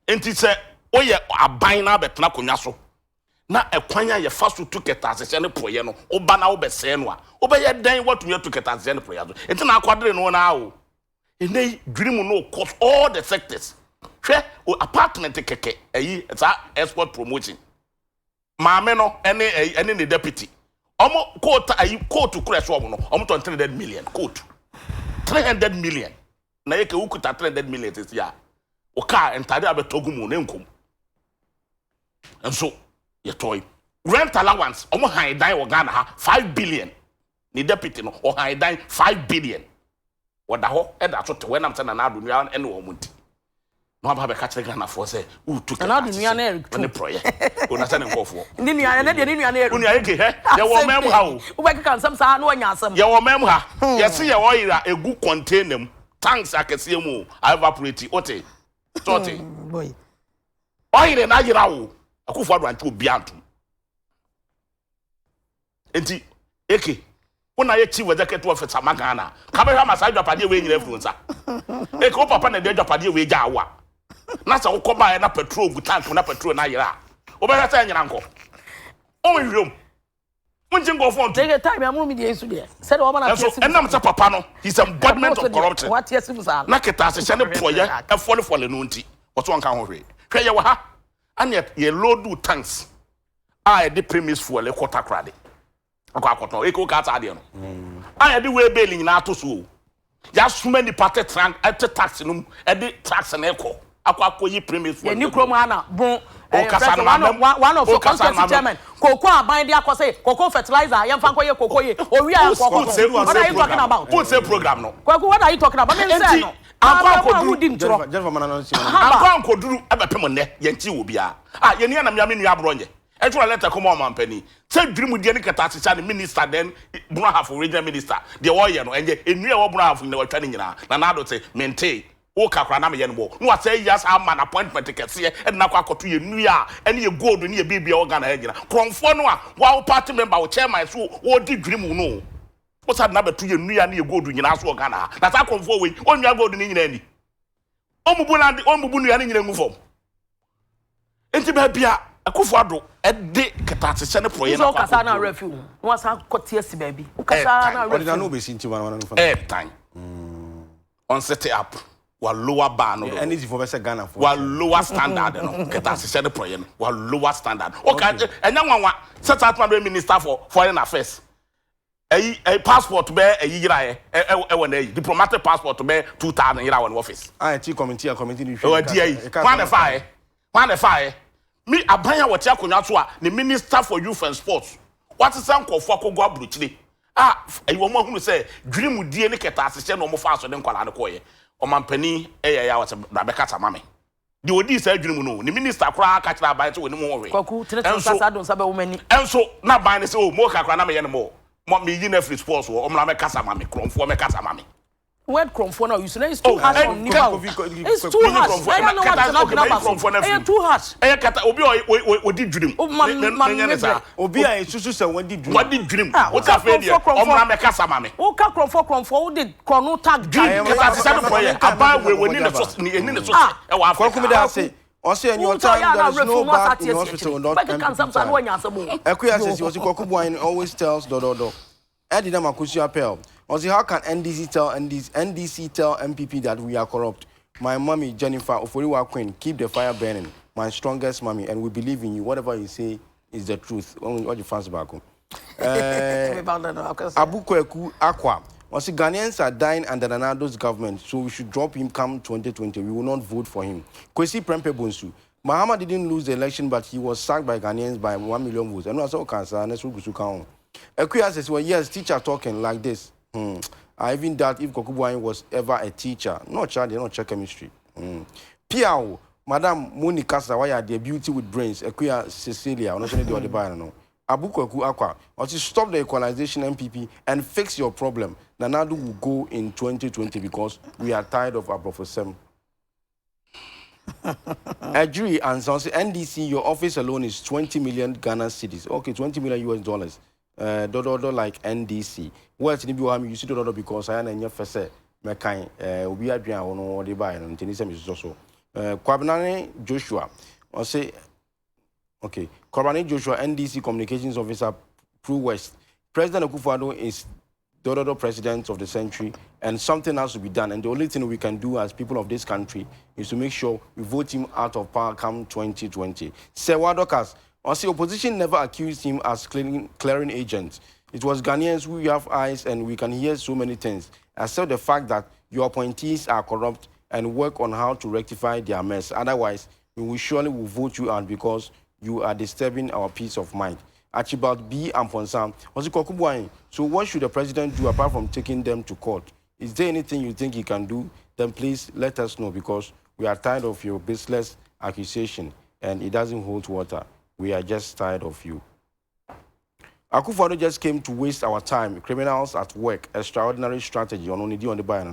S3: enti se oye aban na betena konwa so na ekwanya ye faso tuketa asese ne proye no oba na obese no a obeye dan watumi tuketa asese ne proye so enti na akwadere no na o ene dream no cost all the sectors hwe apartment keke ayi sa export promotion maame no ene ne deputy omo court ayi court kura so omo no omo 300 million court 300 million na yeke ukuta 300 million this year o ka entade abetogu mu ne nkom enso ye toy rent allowance omo han dan wo Ghana ha 5 billion ni deputy no o han dan 5 billion wada ho e da so te wenam se na na adu nua ene wo munti no aba be ka kire Ghana for say u tu
S2: na adu nua na
S3: ne proye ona se ne nkofo
S2: ni nua na de ni nua na eru
S3: nua yeke he ye wo mem ha o
S2: u ba ka nsam sa na onya asam
S3: ye wo mem ha ye se ye wo yira egu container mu tanks akese mu evaporate ote tote
S2: boy
S3: oyire na yira wo akufo adu antu obi antu enti eke wona ye chief executive officer magana kabehwa masai dwapade we nyina influencer eke o papa na de dwapade we gya awa na sa ukoba na petrol gu tank na petrol na yira obehwa sa nyina nko o wiwom munji ngo fon
S2: take time amu mi de esu de said o ma na
S3: so enam sa papa no he's embodiment of corruption
S2: what yes musa
S3: na keta asese ne proye e fole no nti oto nka ho hwe hwe ye wa ha ane ye load tanks a de premise fuel e kwota krade akwakoto eko ka ta ade no aya de we bail nyina ato so ya suma ni party trank at tax no e de tax na eko akwakoyi premise fuel
S2: ye ni krom ana bon
S3: one
S2: of your constituency chairman koko aban de akose koko fertilizer ye mfa koye koko ye owi an koko what are you talking about
S3: who say program no
S2: koko what are you talking about me say no
S3: Anko koduru abepem ne ye nti wo bia ye ne na me nua abronye e twa letter come on mampani say dream die ne kata asesa ne minister then Bruno half regional minister de wo ye no enye enua wo Bruno half ne watwa ne nyina na na do say maintain wo kakra na me ye no bo no say yes am appointment kese e na kwa akoto ye nua ene ye gold ne ye bibia organ na nyina kromfo no a wo party member wo chairman so wo di dream no wo sad na beto ye nua ne ye gold nyina so organ na sa kromfo we onua gold ne nyina ani omubu nua ne nyina ngufom enti ba bia akufo ado ede ketatese ne proye
S2: na kasa na refill no asa kotie si ba bi kasa na refill
S1: no be sinti wan
S3: time on set up wa lower bar no
S1: any for be Ghana for
S3: wa lower standard no ketatese ne proye no wa lower standard okay enya nwanwa set up minister for foreign affairs a passport be a yira e diplomatic passport be 2000 yira won office
S1: IT committee committee
S3: o dia one fire me abanya wotia konwa so a the minister for youth and sports what is an kofo akogwa abrochire ayi wo mo hunu say dwirimu die ne keta asese no mo fa so de nkwala ne koye o mampani ya what na be kata mame the odi say dwirimu no the minister kra ka kira ban so woni mo we
S2: kwaku tire sa don sabe wo mani
S3: enso na ban ne say o mo ka kra na me ye ne mo me yin free sports wo o mra me kasa mame kromfo me kasa mame
S2: word kromfo now you say it's too harsh on nigga it's too harsh I don't know what to talk about it's too harsh
S3: kata obi o di dwirim
S1: obi a susu se won di dwirim
S3: what di dwirim what ka fe dia o mra me kasa mame
S2: o ka kromfo o di chrono tag
S3: dream kata se no boy aba we ni ne so ni ni ne so e wa
S1: kwa kuma da say also in your time there is no back in hospital not Ekuya says he Kokubuain always tells Eddie Makusi appel. Also, how can NDC tell MPP that we are corrupt? My mommy Jennifer Oforiwa Queen, keep the fire burning. My strongest mommy, and we believe in you. Whatever you say is the truth. What you fans back home. Abu Kweku Aqua. Also, Ghanaians are dying under Nanado's government, so we should drop him come 2020. We will not vote for him. Kwesi Prempe Bonsu. Mahama didn't lose the election, but he was sacked by Ghanaians by 1 million votes. And also, cancer, and that's what we count. Ekuya says, well, yes, teacher talking like this. I even doubt if Kokubuain was ever a teacher. No child, they don't check chemistry. Piao, Madam Monica Sawaya, the beauty with brains. Ekuya Cecilia, I'm not sure the other no. Abu Kweku Aqua, or to stop the equalization MPP and fix your problem. Nanadu will go in 2020 because we are tired of our professor. Ajuri and so NDC, your office alone is 20 million Ghana cedis. Okay, 20 million US dollars. Dodo like NDC. What's in the you see dodo because I am in your face. Mekai, we are doing on the buy and Tenisa is also. Kwabnane Joshua, or say, okay, Kwabnane Joshua, NDC Communications Officer, Pro West. President Akufo-Addo is Dodo president of the century, and something has to be done. And the only thing we can do as people of this country is to make sure we vote him out of power come 2020. Sewa Dokas, also opposition never accused him as clearing agent. It was Ghanaians who have eyes and we can hear so many things, except the fact that your appointees are corrupt and work on how to rectify their mess. Otherwise, we will surely vote you out because you are disturbing our peace of mind. Archibald B. Amponsam, so what should the president do apart from taking them to court? Is there anything you think he can do? Then please let us know because we are tired of your baseless accusation and it doesn't hold water. We are just tired of you. Akufo-Addo just came to waste our time. Criminals at work, extraordinary strategy on only on the buy.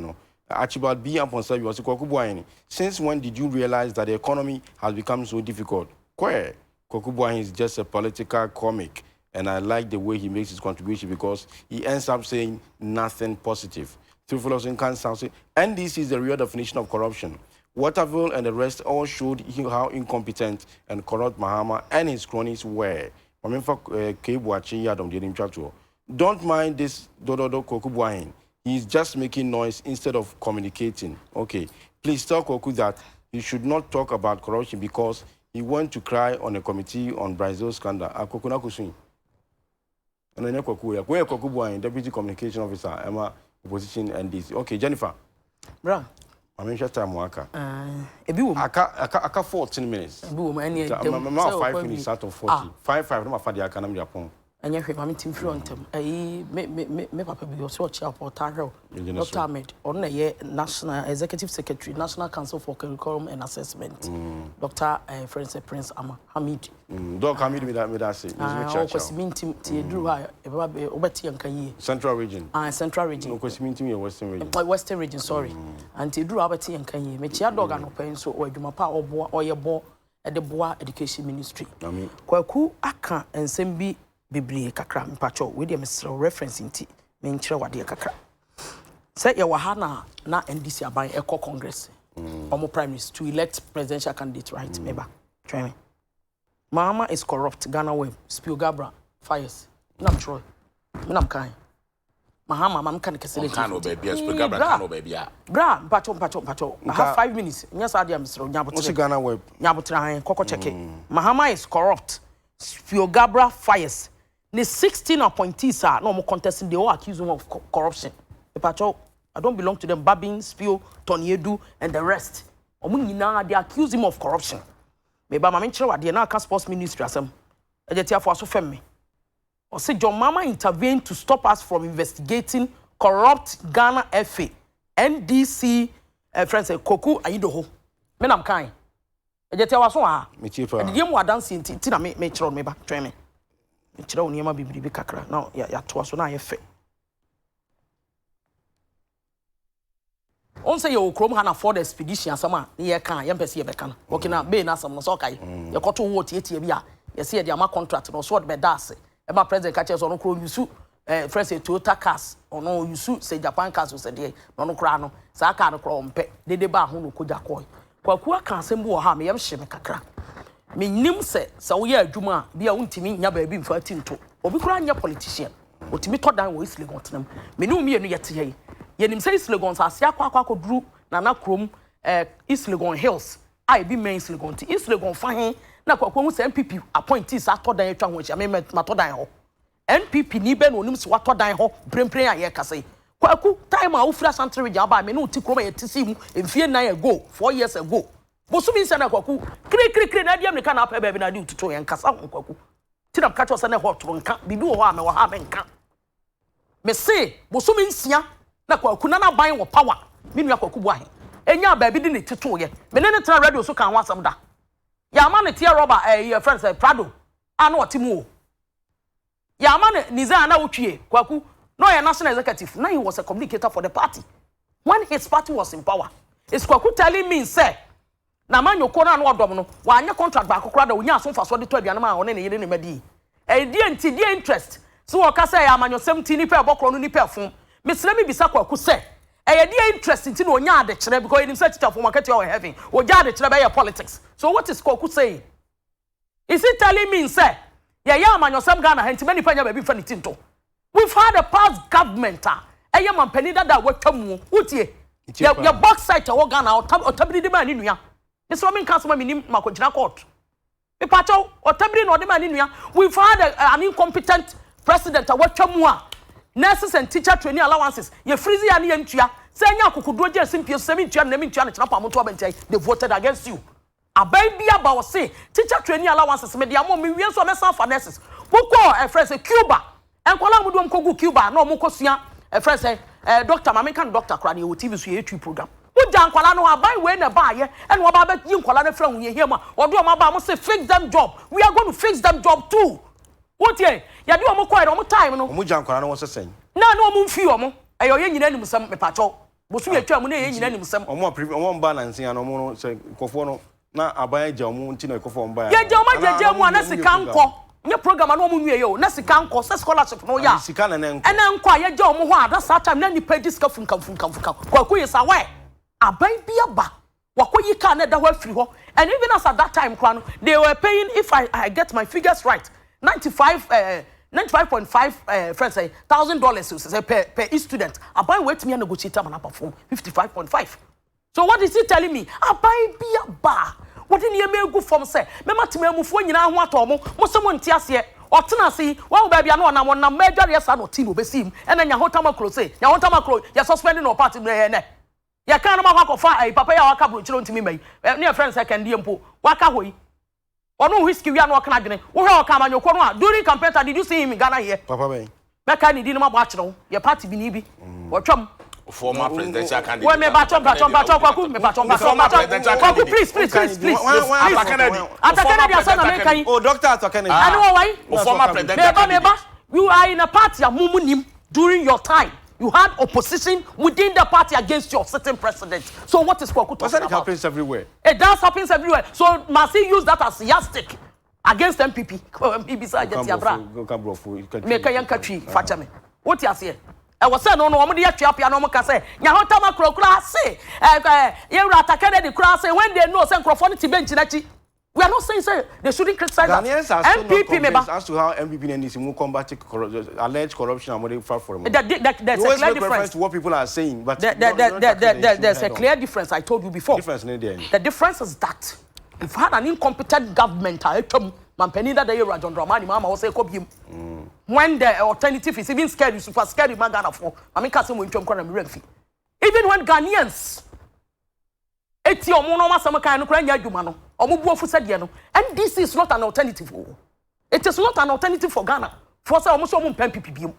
S1: Archibald B. Amponsam, since when did you realize that the economy has become so difficult? Where? Kokubuain is just a political comic, and I like the way he makes his contribution because he ends up saying nothing positive. Theophilus Nkansa say, NDC is the real definition of corruption. Waterville and the rest all showed how incompetent and corrupt Mahama and his cronies were. Don't mind this Dodo Kokubuain. He's just making noise instead of communicating. Okay, please tell Koku that he should not talk about corruption because he went to cry on a committee on Brazil scandal. Akokuna Kusun. And then Kokubuain, Deputy Communication Officer, Emma Opposition NDC. Okay, Jennifer.
S2: Bra.
S1: I'm in time waka.
S2: Aka
S1: 14 minutes.
S2: Any
S1: 5 minutes out of 40. 5 no mafadi aka na me apon.
S2: Anya hwe mama team front me papa bi so chia portal Dr. Ahmed on na National Executive Secretary National Council for Curriculum and Assessment. Dr. Prince Ama Hamid.
S1: Dr. Hamid me that say.
S2: Oh kwesi team tie duru ha e baba obeti anka yi.
S1: Central region.
S2: Central region.
S1: No kwesi team Western region.
S2: Western region, sorry. And tie duru obeti anka yi. Me chia dog anopen so o adwuma pa obo oyebo e de boa education ministry. Kwaku aka ensem bi Biblia kakra mpacho we dey Mr. reference nti me nkyere wade kakra say ye wa na NDC aban eko congress omo prime minister to elect presidential candidate right meba try me Mahama is corrupt Ghana web Spio Gabra fires nam troy me nam kan Mahama mam kan kesele
S3: kan no baby Spio Gabra kan no baby
S2: bra mpacho I have 5 minutes nya sa dia Mr. nyabotre
S1: Ghana web
S2: nyabotre han kokko check Mahama is corrupt Spio Gabra fires The 16 appointees are no more contesting. They all accuse him of corruption. I don't belong to them. Babin, Spio, Toniedu, and the rest. They accuse him of corruption. Maybe I'm interested in the sports ministry. Or say John Mama intervened to stop us from investigating corrupt Ghana FA, NDC, friends, Koku, Aidoho. Men am kind. Ejetia was one. Me cheaper. And the game was dancing. Tina me chron me back. Try me. Me chron ni ma bibi kakra. Now ya to so na ye fe. On say you krom han afford expedition asama ye kan ye pese ye be kan. Okay na be na asam no so kai. Ye koto wo tie bia. Ye say dey ama contract no so de be dase. E ma president ka che so no kro yusu friends say Toyota cars ono yusu say Japan cars so say dey no kra no. Sa aka no kro mpe. Dede ba ho no koja koy. Kwaku aka asem bo ha me yem hye me kakra. Me nim se wo ye adwuma bia wontimi nya ba bi mfa tinto. Obi kura nya politician. Otimi to dan wo Islegon tenam. Me nim me enu yete ye. Ye nim se Islegon sa asia kwa duru na na krom Islegon Hills. I be main Islegon ti Islegon fahin na kwaku hu se MPP appointees ato dan atwa ho hia me mato dan ho. NPP ni be no nim se wato dan ho prempren aye kase. Kwaku time a ufra santre region ba me no ti kroma yete si mu emfie 9 ago 4 years ago. Bosumi nsa na kwaku kri na dia meka na pa ba bi na di ututo ye nkasa ho kwaku. Ti na ka cho se na ho toro nka bibi wo ha me wo ha me nka. Me se bosumi nsia na kwaku na ban wo power. Me nua kwaku bo ahe. Enya ba bi di ne tito ye. Me ne tra radio so kan ho asam da. Ya ma ne tie rubber your friends Prado. Ana otimu o. Ya ma ne niza na wotwie kwaku. No, a national executive. Now he was a communicator for the party. When his party was in power, it's Kwaku telling me, say, na man you corner no domino, wa anya contract back crowd, we nya so for so the 12 anama on any medi. A dear interest. So I can say, I'm on your 17 pair of no ni perfume. Miss Lemmy Bisakwa could say, a dear interest in no nya the chere because in such a market you are having, or ya the chere politics. So what is Kwaku saying? Is he telling me, say, yeah, man, your some Ghana, and many panya baby funny tinto. We've had a past government. Eye man penida da watamu. Utie. Your box site or Ghana or tabri de man inuya. This woman council minim makojina court. Me pacho or tabri no de man inuya. We've had an incompetent president watamu. Nurses and teacher training allowances. Ye freezy ani entua. Say nya kukudu je simpio semintua na mintua na chapa moto abentai. They voted against you. Abai bia ba say teacher training allowances me dia mo me wienso me san for nurses. Boko e friend say Cuba. And kola mudu mkogu Cuba no mukosua a friend say doctor American doctor kra na e TV so ye program uja nkwala no abai we na ba ye and wo ba yin kwala na fra hu ye here ma odo ma ba mo say fix them job we are going to fix them job too what ye ya di o mo kwai o mo time no
S1: muja nkwala no wo sesen
S2: na no mo mfi o mo e yo ye nyina nim sam me pacho bosu ye twa mo na ye nyina nim sam
S1: o mo balance ya no mo say kofo no na abai ja mo nti na kofo mba
S2: ya ja ma jeje mu na sika nko nye program na omu nwie yo na sika nko se scholarship no ya
S1: sika na nko
S2: ena nko aye je omu ho ada sa time na nipa diska funka kwaku yesa we aban bia ba wakoyi ka na da ho afiri ho and even as at that time kwano they were paying if I get my figures right 95.5 friends say $1,000 per each student aban wait me negotiate am na perform 55.5 so what is he telling me aban bia ba what in ye me go from say me matima mufo nyina ho atomo mo se mo ntiase otena se wa ba bia na ona mo na major yes na team obesim ena nya hotama close nya hotama close ya suspend no party ne ya kan ma hwa kofa ai papa ya waka bro chiro ntimi mai ne friend second die mpo waka hoyi ono whiskey wi na okana dwene wo hwe oka manyoko no a during campaign did you see him in Ghana here
S1: papa ben
S2: me kan ni di no ma bo akire ye party bi ni bi wotwam
S3: former presidential candidate.
S2: Wait, me baton, please.
S1: Oh, Doctor Kennedy.
S2: I know why.
S3: Former presidential.
S2: You are in a party, during your time. You had opposition within the party against your sitting president. So what is Kwaku talking about?
S1: It happens everywhere.
S2: It does happen everywhere. So must he use that as yardstick against MPP? What you say? I was saying no omudi atwa no ka say nya hotama krokra say ye rata Kennedy kra say when they know say krofo no ti bench na chi we are not saying say they shouldn't criticize
S1: MPP member as to how MPP and NDC will combat alleged corruption and money far from
S2: there's a clear difference
S1: to what people are saying but
S2: there's a clear difference I told you before the difference is that if had an incompetent government man penny that they John Dramani mama was say ko biem when the alternative is even scary, super scary, Magana for. I mean, Cassim will jump on a even when Ghanaians, it's your monoma, some kind of crane, Yagumano, or Mubu said, and this is not an alternative. It is not an alternative for Ghana. For some almost PPP.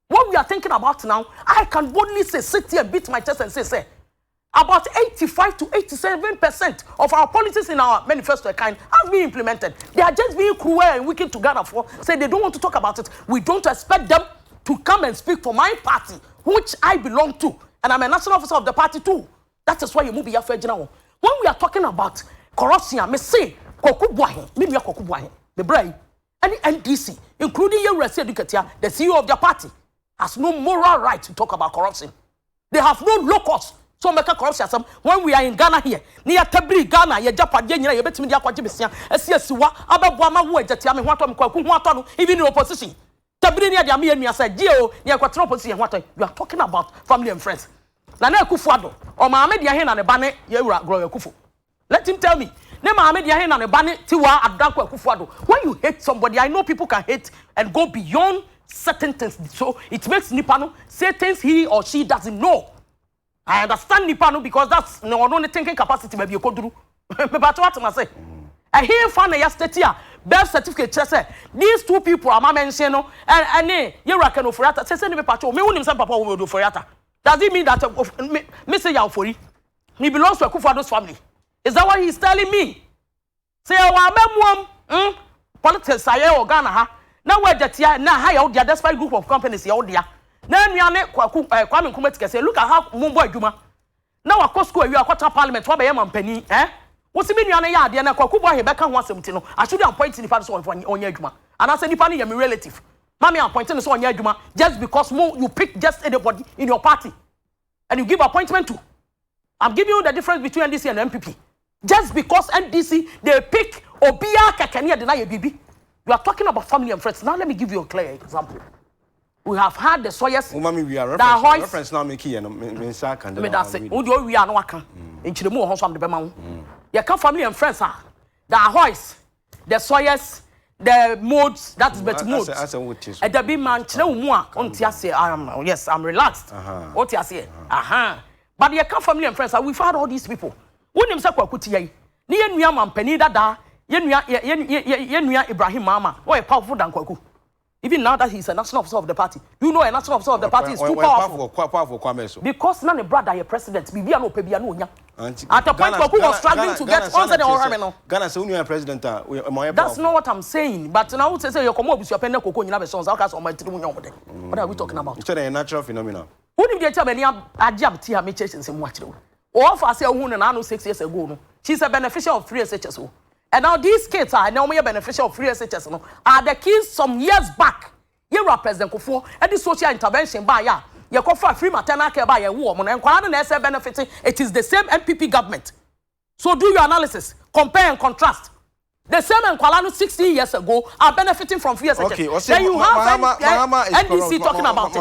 S2: What we are thinking about now, I can boldly say, sit here, beat my chest and say, about 85 to 87% of our policies in our manifesto kind has been implemented. They are just being cruel and wicked to Ghana for say they don't want to talk about it. We don't expect them to come and speak for my party, which I belong to, and I'm a national officer of the party too. That is why you move here for general. When we are talking about corruption, I may say, Kokubuahe, maybe Kokubuahe, the Bray, and NDC, including your Educatia, the CEO of their party, has no moral right to talk about corruption. They have no locus. So make a corruption. When we are in Ghana here, near Tabri, Ghana, ye Japan, ye bet me, Siwa, Ababama, Wajatiam, Watan, even in opposition. Tabri, near me, said, Geo, near Quatro position, what you are talking about, family and friends. Nana Kufuado, or Mohamed Yahin and a banner, Yura, Groya Kufu. Let him tell me. Ne Mohamed Yahin and a banner, Tiwa, Adakwe Kufuado. When you hate somebody, I know people can hate and go beyond certain things. So it makes Nipano say things he or she doesn't know. I understand Nipano because that's no only thinking capacity maybe you could do. But what I say? I hear fan yesterday birth certificate say these two people are mentioned and you reckon of Foriata say send me patrol me wouldn't papa will do Foriata. Does it mean that me say ya for he belongs to a Kufuado's family? Is that what he's telling me? Say our politics I or Ghana ha now where that ya now high out there despite group of companies ya there. Na nuane Kwame Nkrumah say look at how Mumbo adwuma na wakosko awi akwata parliament wa be mampani wo se me nuane ya ade na kwakubo he beka ho asɛmti no I should appoint nipa so onya adwuma and I say nipa no ya me relative mama appoint no so onya adwuma just because you pick just anybody in your party and you give appointment to. I'm giving you the difference between NDC and MPP. Just because NDC they pick Obia Kakania deny bibi. You are talking about family and friends. Now let me give you a clear example. We have had the Sawyers.
S1: We are reference now making and
S2: me that's it. We are no waka. In Chidemu house from the Bema. You can family and friends are the Ahoys, the Sawyers, the modes, that is better modes. At the big man, yes, I'm relaxed. What you say? But you can family and friends are we've had all these people. When him say Kwakuti, near Niam Penny Dada, Yenya Ibrahim Mama, or a powerful than Kwaku. Even now that he's a national officer of the party, you know a national officer of the party is too powerful. Because none of brother, your president, Bibiano Pebiano. At the point who was struggling to get on the Orhamino.
S1: Ghana's only president.
S2: That's not what I'm saying. But now I say you come up with your penna cocoa in our sons. What are we talking about?
S1: It's a natural phenomenon.
S2: Who did you tell me? I jammed Tia Mitchell in some watch. Or if I say a woman and I know 6 years ago, she's a beneficiary of 3 SHSO. And now these kids are now a beneficiary of 3 SHS. Are the kids some years back? You are President Kufuor and the social intervention by ya. You offer free maternal care by a woman and Kwana benefiting. It is the same MPP government. So do your analysis, compare and contrast. The same and Kwalano 16 years ago are benefiting from 3 SHS.
S1: Okay,
S2: then you have NDC talking about it.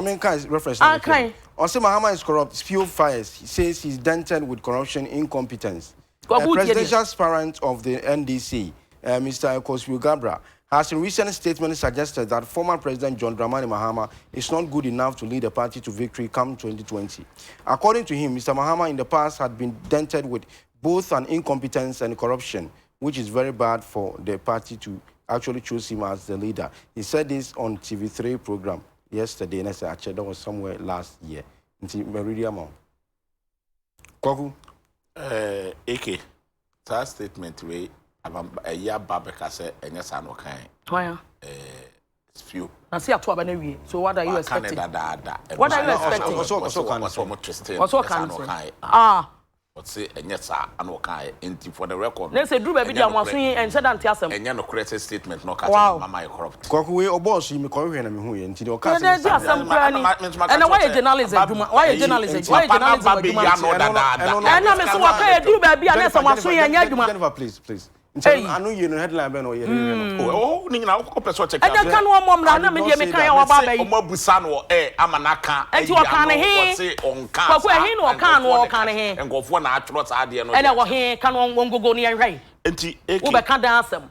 S1: Okay. Also, Mahama is corrupt. Spew fires. He says he's dented with corruption, incompetence. Presidential aspirant of the NDC, Mr. Koswiu Gabra, has in recent statements suggested that former President John Dramani Mahama is not good enough to lead the party to victory come 2020. According to him, Mr. Mahama in the past had been dented with both an incompetence and corruption, which is very bad for the party to actually choose him as the leader. He said this on TV3 program yesterday, and I said, actually, that was somewhere last year. Kwaku?
S3: AK, that statement way a year Babeka said, and yes, I know kind.
S2: Why?
S3: Few.
S2: I see a 12 so what are you expecting?
S3: What
S2: are you expecting?
S3: Also, what's it, and yes, I know kind. For the record,
S2: let's say, do baby, I'm swinging and said, and tell
S3: and no credit statement, no Mama corrupt.
S1: Kwaku, or boss, you may call him who into your
S2: cousin. And why a journalism? Why a journalism? Why a journalism? And I'm so okay, do baby, and I'm swinging and
S1: please. I know you know headline ben or
S3: oh ni na ko person check
S2: and can one mom na me dey me kan wa baba yi
S3: o busa no amanaka
S2: and you kan he
S3: say on kan
S2: ko he no kan he
S3: engofo na atro sa de no
S2: and wo he kan won gogo ni hwai
S3: enti
S2: wo be kan dan asem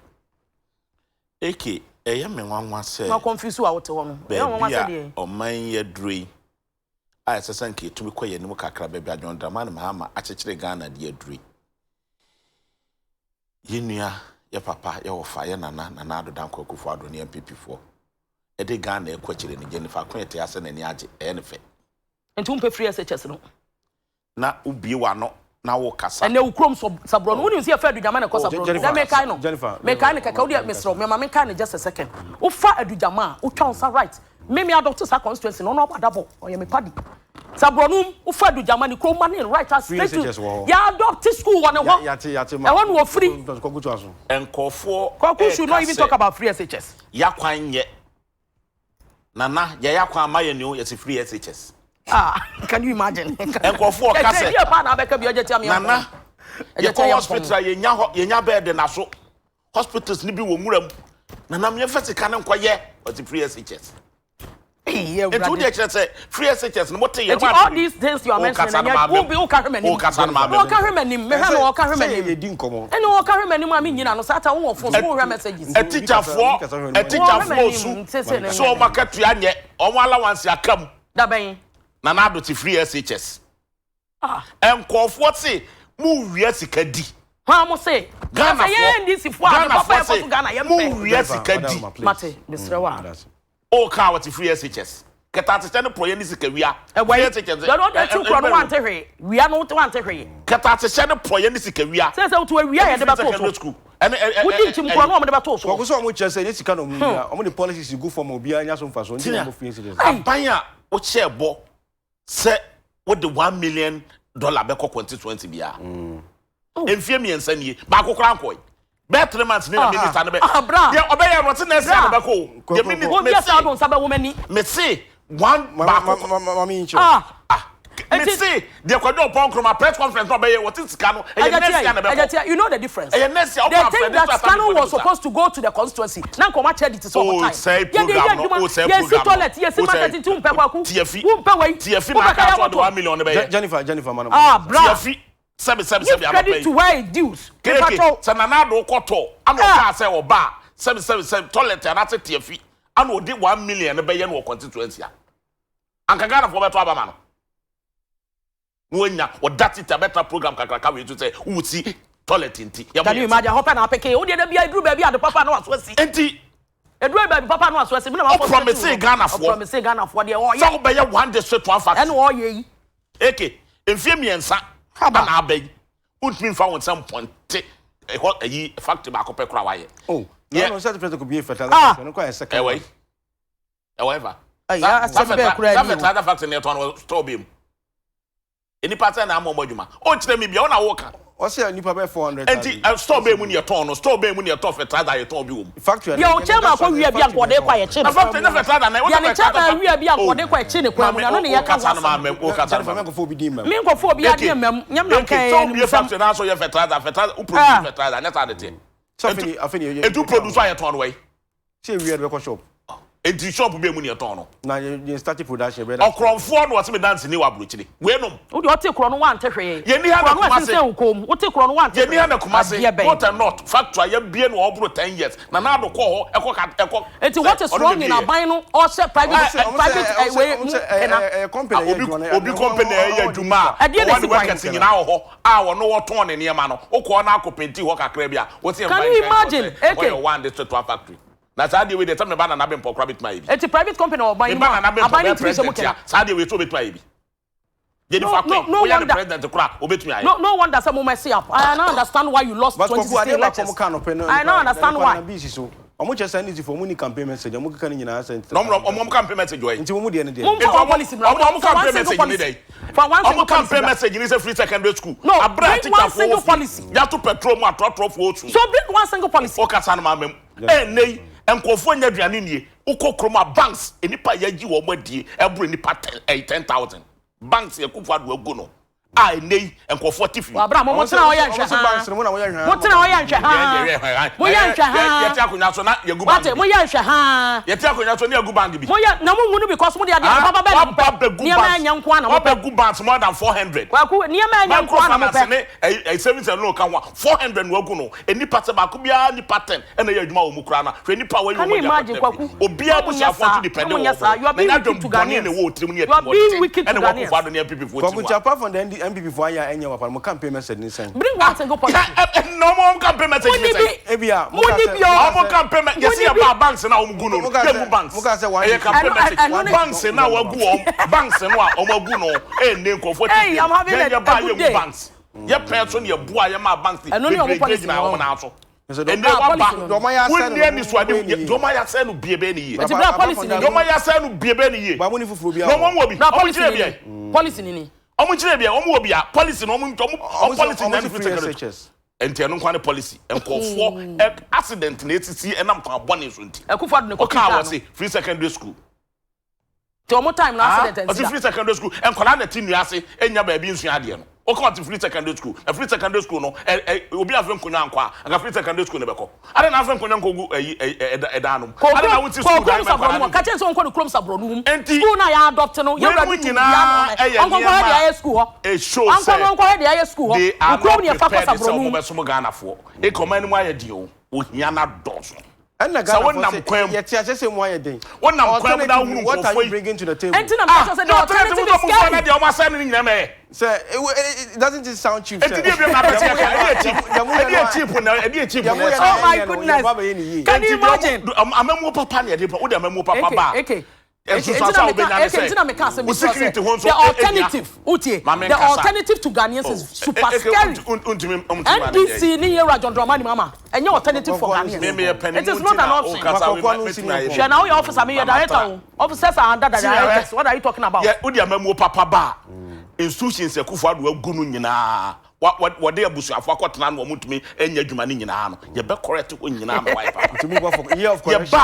S3: AK Eya me nwanwa se.
S2: Na confuse wa wote hono. E nwanwa se de.
S3: Oman ye drui. Ai sesa nke tumi koye ni mu kakra bebia John Dramani Mahama achechire Ghana de drui. Yenua ye papa ye wofa ye nana ado dan kwakufu ado ne MPP fo. E de Ghana e kwachire ni Jennifer Kwete ase na ni age e ne fe.
S2: Enti umpe free SHS no.
S3: Na ubi wa no na wo kasa.
S2: Ene ukrom sabro no woni nsia fa adujama na kosa bro. Na me kai no. Me kai ne kaka odi mesro me ma me kai ne just a second. Ufa adujama, utwa onsa right. Me adopt sa constituency no adabo oye me padi. Sabro no ufa adujama ni kroma ne right as straight to. Ya adopt school one ho.
S1: Yate
S2: E won wo free.
S3: Enkofo
S2: Kwaku should not even talk about free SHS.
S3: Ya kwan ye. Nana ya kwan ma ye ni o ye free SHS.
S2: Can you imagine?
S3: Enkofo kase. Nana, ye ko hospital ye nya bed na so. Hospitals ni bi wo muram. Nana me fa sika ne nkoye o ti free SHS.
S2: Yeah,
S3: and to the extent say free SHS no what you
S2: all these things you are mentioning who be who carry many who carry many me ha no carry many
S1: ye din komo
S2: and who carry many ma me nyina no sata who for so messages
S3: a teacher for so market to anye o allowance akam
S2: da ben
S3: na do ti free SHS enkofo say mu wi sika di
S2: ha mo say Ghana ye ndisi fo a papa for Ghana ye
S3: mu wi sika di
S2: mate misrewa
S3: o ka what free SHS keta te ne proye ni sika wia
S2: free SHS no dey too kro no want hwe wia no want hwe
S3: keta te ne proye ni sika wia
S2: say to wia ye de ba to school wudi ntim kro no mo de ba to so
S1: ko so mo chese ni sika no mu wia o mo the policies go for mo bia nya so mfa so ndi mo free SHS
S3: abanya o chebo se what the $1 million be ko 2020 bia enfie mi ensanie ba kokora nkoy be 3 months ni na minister no be ye obey rot na se na be ko ye minister
S2: me say don sabe woman ni
S3: me say one ba
S1: mama incho
S3: me say the kwado upon kroma press conference no be ye what is kanu e next year na be
S2: you know the difference
S3: e next year
S2: they think that Kanu was supposed to go to the constituency na ko ma charity so over time yes toilet yes market ti umpe kwaku umpe wai
S3: TFI na ka so the $1 million be
S1: Jennifer man
S2: bra
S3: TFI Sebi
S2: credit to where it dues.
S3: Se na do koto ano ka se oba sebi toilet na te TFI ano di $1 million be ye no constituency a anka Ghana for beto abama no wonya o that it a better program kakaka we to say uti toilet nti
S2: can you imagine hope na peke o de bia edru ba bia de papa no aso asi
S3: enti
S2: edru ba papa no aso asi me na
S3: promise Ghana for
S2: de o ye
S3: so be ye one district one factory
S2: and o ye
S3: eke enfie miensa haba na abeg untimi fa won some ponte e factory ba ko pe kura waye
S1: no certificate could be fertilizer no kwa second
S3: e waiver
S2: ya certificate kura ni
S3: fertilizer factory ne to no store bim eni pattern na amomoduma o kire mi bia o na wo ka
S1: o say nipa be 400
S3: enti store be mu ne ton no store be mu ne ton fertilizer ye ton bi wo
S1: factory
S2: ya o chema ko wi bia ko de kwa ye chi
S3: na factory ne fertilizer na
S2: ya ne chema wi bia ko de kwa chi ne kwa mu na no ne ya ka
S3: na ma me ko kasa
S1: na me ko fo bi di mam
S2: me ko fo bi ade mam nyam na kan
S3: ni factory na so ye fertilizer u produce fertilizer net ade te
S1: so afeni
S3: e do produce ye ton we
S1: say we be ko shop
S3: enti shop be mu ne ton no
S1: na you start production be
S3: okronfo no what me dance ni wa buruchiri we nom
S2: wo de ote kro no wan te hwe
S3: ye ni ha na kumase
S2: wo te kro no wan te
S3: ye ni ha na kumase what not factory ye bie no obro 10 years na na do ko ho eko
S2: enti what is wrong in aban no or say private
S1: company
S3: obi company ye adwuma one workers nyina ho a wo no wo ton ne niam no wo ko na akopenti ho kakra bia wo te
S2: can you imagine
S3: okay one district one factory na sa dey we dey tell me ba na be mpokra bit my bi
S2: it's a private company or buying
S3: abani president sa dey we to bit my bi ye the fact we are the president kra obetumi aye
S2: no wonder some mess up I don't understand why you lost 2016 elections I don't understand why
S1: omo chese ni for money campaign message omo keka ni nyina sent
S3: omo campaign message joy
S1: nti omo de ne de
S2: omo policy
S3: omo campaign message ni dey
S2: for one single
S3: campaign message ni say free secondary school
S2: abra teacher for policy
S3: ya to petrol mu atotro for otu
S2: so bring one single policy
S3: o kasa na mamem nei enkofo nya duane nie ukokroma banks enipa yaji wo madie ebro enipa 10,000 banks ye kufu adu agu no I nay and for 40 feet.
S2: Abra mo tena oya nhwe ha. Mo tena oya nhwe ha. Mo ya nhwe ha.
S3: Yeti akonya so na yagu
S2: bang. Mo ya nhwe ha.
S3: Yeti akonya so na yagu bang bi.
S2: Mo ya na mo hunu because mo de ade baba be. Niema nya nko na mo pe
S3: gu bands more than 400.
S2: Kwaku niema nya nko na mo pe.
S3: A 70 no kan 400 no agu no. Eni pate ba ko bia ni pattern e na ya adwuma wo mu kura na. Hwe nipa wa yi mo ya. Obia bu sha for to depend on.
S2: You are being wicked to Ghanaians. You are being wicked to Ghanaians.
S1: Apart from the MPP for anya enya wapa mo campaign message ni sen.
S2: Bring one single policy.
S3: No more campaign message ni sen.
S1: Ebia.
S3: Mo campaign message. Yes, ya banks na o mu gu no. Mu banks.
S1: Mo ka say one.
S3: Campaign message. Banks na wa gu o. Banks no a o ma gu no. Ne nkofo ti.
S2: Hey, I'm having a good day.
S3: Banks. Ye person ye boa ye ma banks.
S2: And only on policy na o
S3: na aso.
S1: And they were back.
S3: Domaya say no biebe ni ye. Domaya say no biebe ni ye.
S1: Ba mo ni fufu bia.
S3: No mo bi.
S2: Policy ni.
S3: Omo chire bia, omo obi a policy no omo policy na free
S1: SHS.
S3: Enti no kwane policy. Enkofo accident na etisi enam to abone so nti.
S2: Ekufo do ne ko
S3: ka say free secondary school.
S2: To omo time na accident
S3: nti. Free secondary school enkola na tinu ase enya ba bi nsu ade no. O come to free secondary school. A free secondary school no obi afen konya anko a free secondary school ne beko. Ade na afen konya nkogu edanum. Ade na wuti school da
S2: no ka chen so nko krom sabronu hum. School na ya adopt no you ready to ya no. Onko ko head ya school ho.
S3: E show say.
S2: Onko head ya school ho. Krom ne fa ko sabronu.
S3: Be so mo Ghana fo. E command mu aye dio. O hia na doso.
S1: And the Ghana yet just say why day.
S3: What
S1: are you bringing to the table?
S2: And the alternative is scary.
S1: Sir, doesn't it sound cheap?
S3: Oh
S2: my goodness. Can you imagine?
S3: I'm a papa near the papa.
S2: Okay. The alternative to Ghanaians is super scary. NDC ni here John Dramani mama. And your alternative for Ghanaians. It is not an option. Now your officer, me your director. Officers are under the directors. What are you talking about?
S3: Yeah, Udia memo papa ba. Institutions Kufuadu gunu nyina. What they abusu afwa kwatena no mutumi enya adwuma ni nyina no. Ye be correct ko nyina ma wife.
S1: To move for year of correction.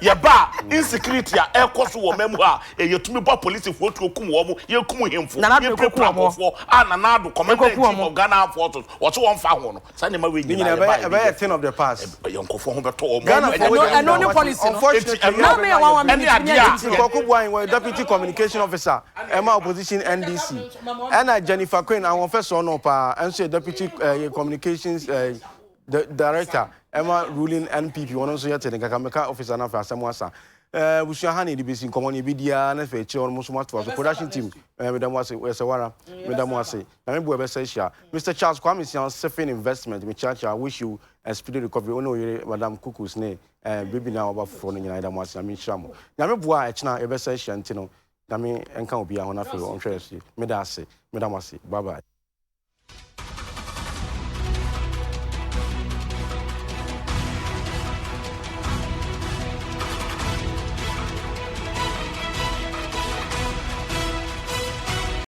S3: Yeba insecurity a ekoso wo memu a yetumi ba police fo tu okum wo mu ye kum hemfo ye prepare for ananado commander of Ghana forces what won fa ho no sa ne ma we nyina
S1: be a thing of the past
S3: yonkofo ho beto o
S2: and no policy
S1: unfortunately
S2: now me one minute
S1: Kokubuan was deputy communication officer Emma opposition NDC and Jennifer Quinn and first on up and so deputy communications director Emma ruling NPP one also yet Kakameka officer na for Samuasa we should hani the basic common media na fe che almost much for production team madam was Wara madam was na me bo be say Mr. Charles Kwame Sian Sefin investment me church I wish you a speedy recovery ono madam Kuku's name baby now about for no nyina madam was na me shamo na me bo a china e be say ntino na me enka obi a ho na fe on hwese me da ase madam was bye bye.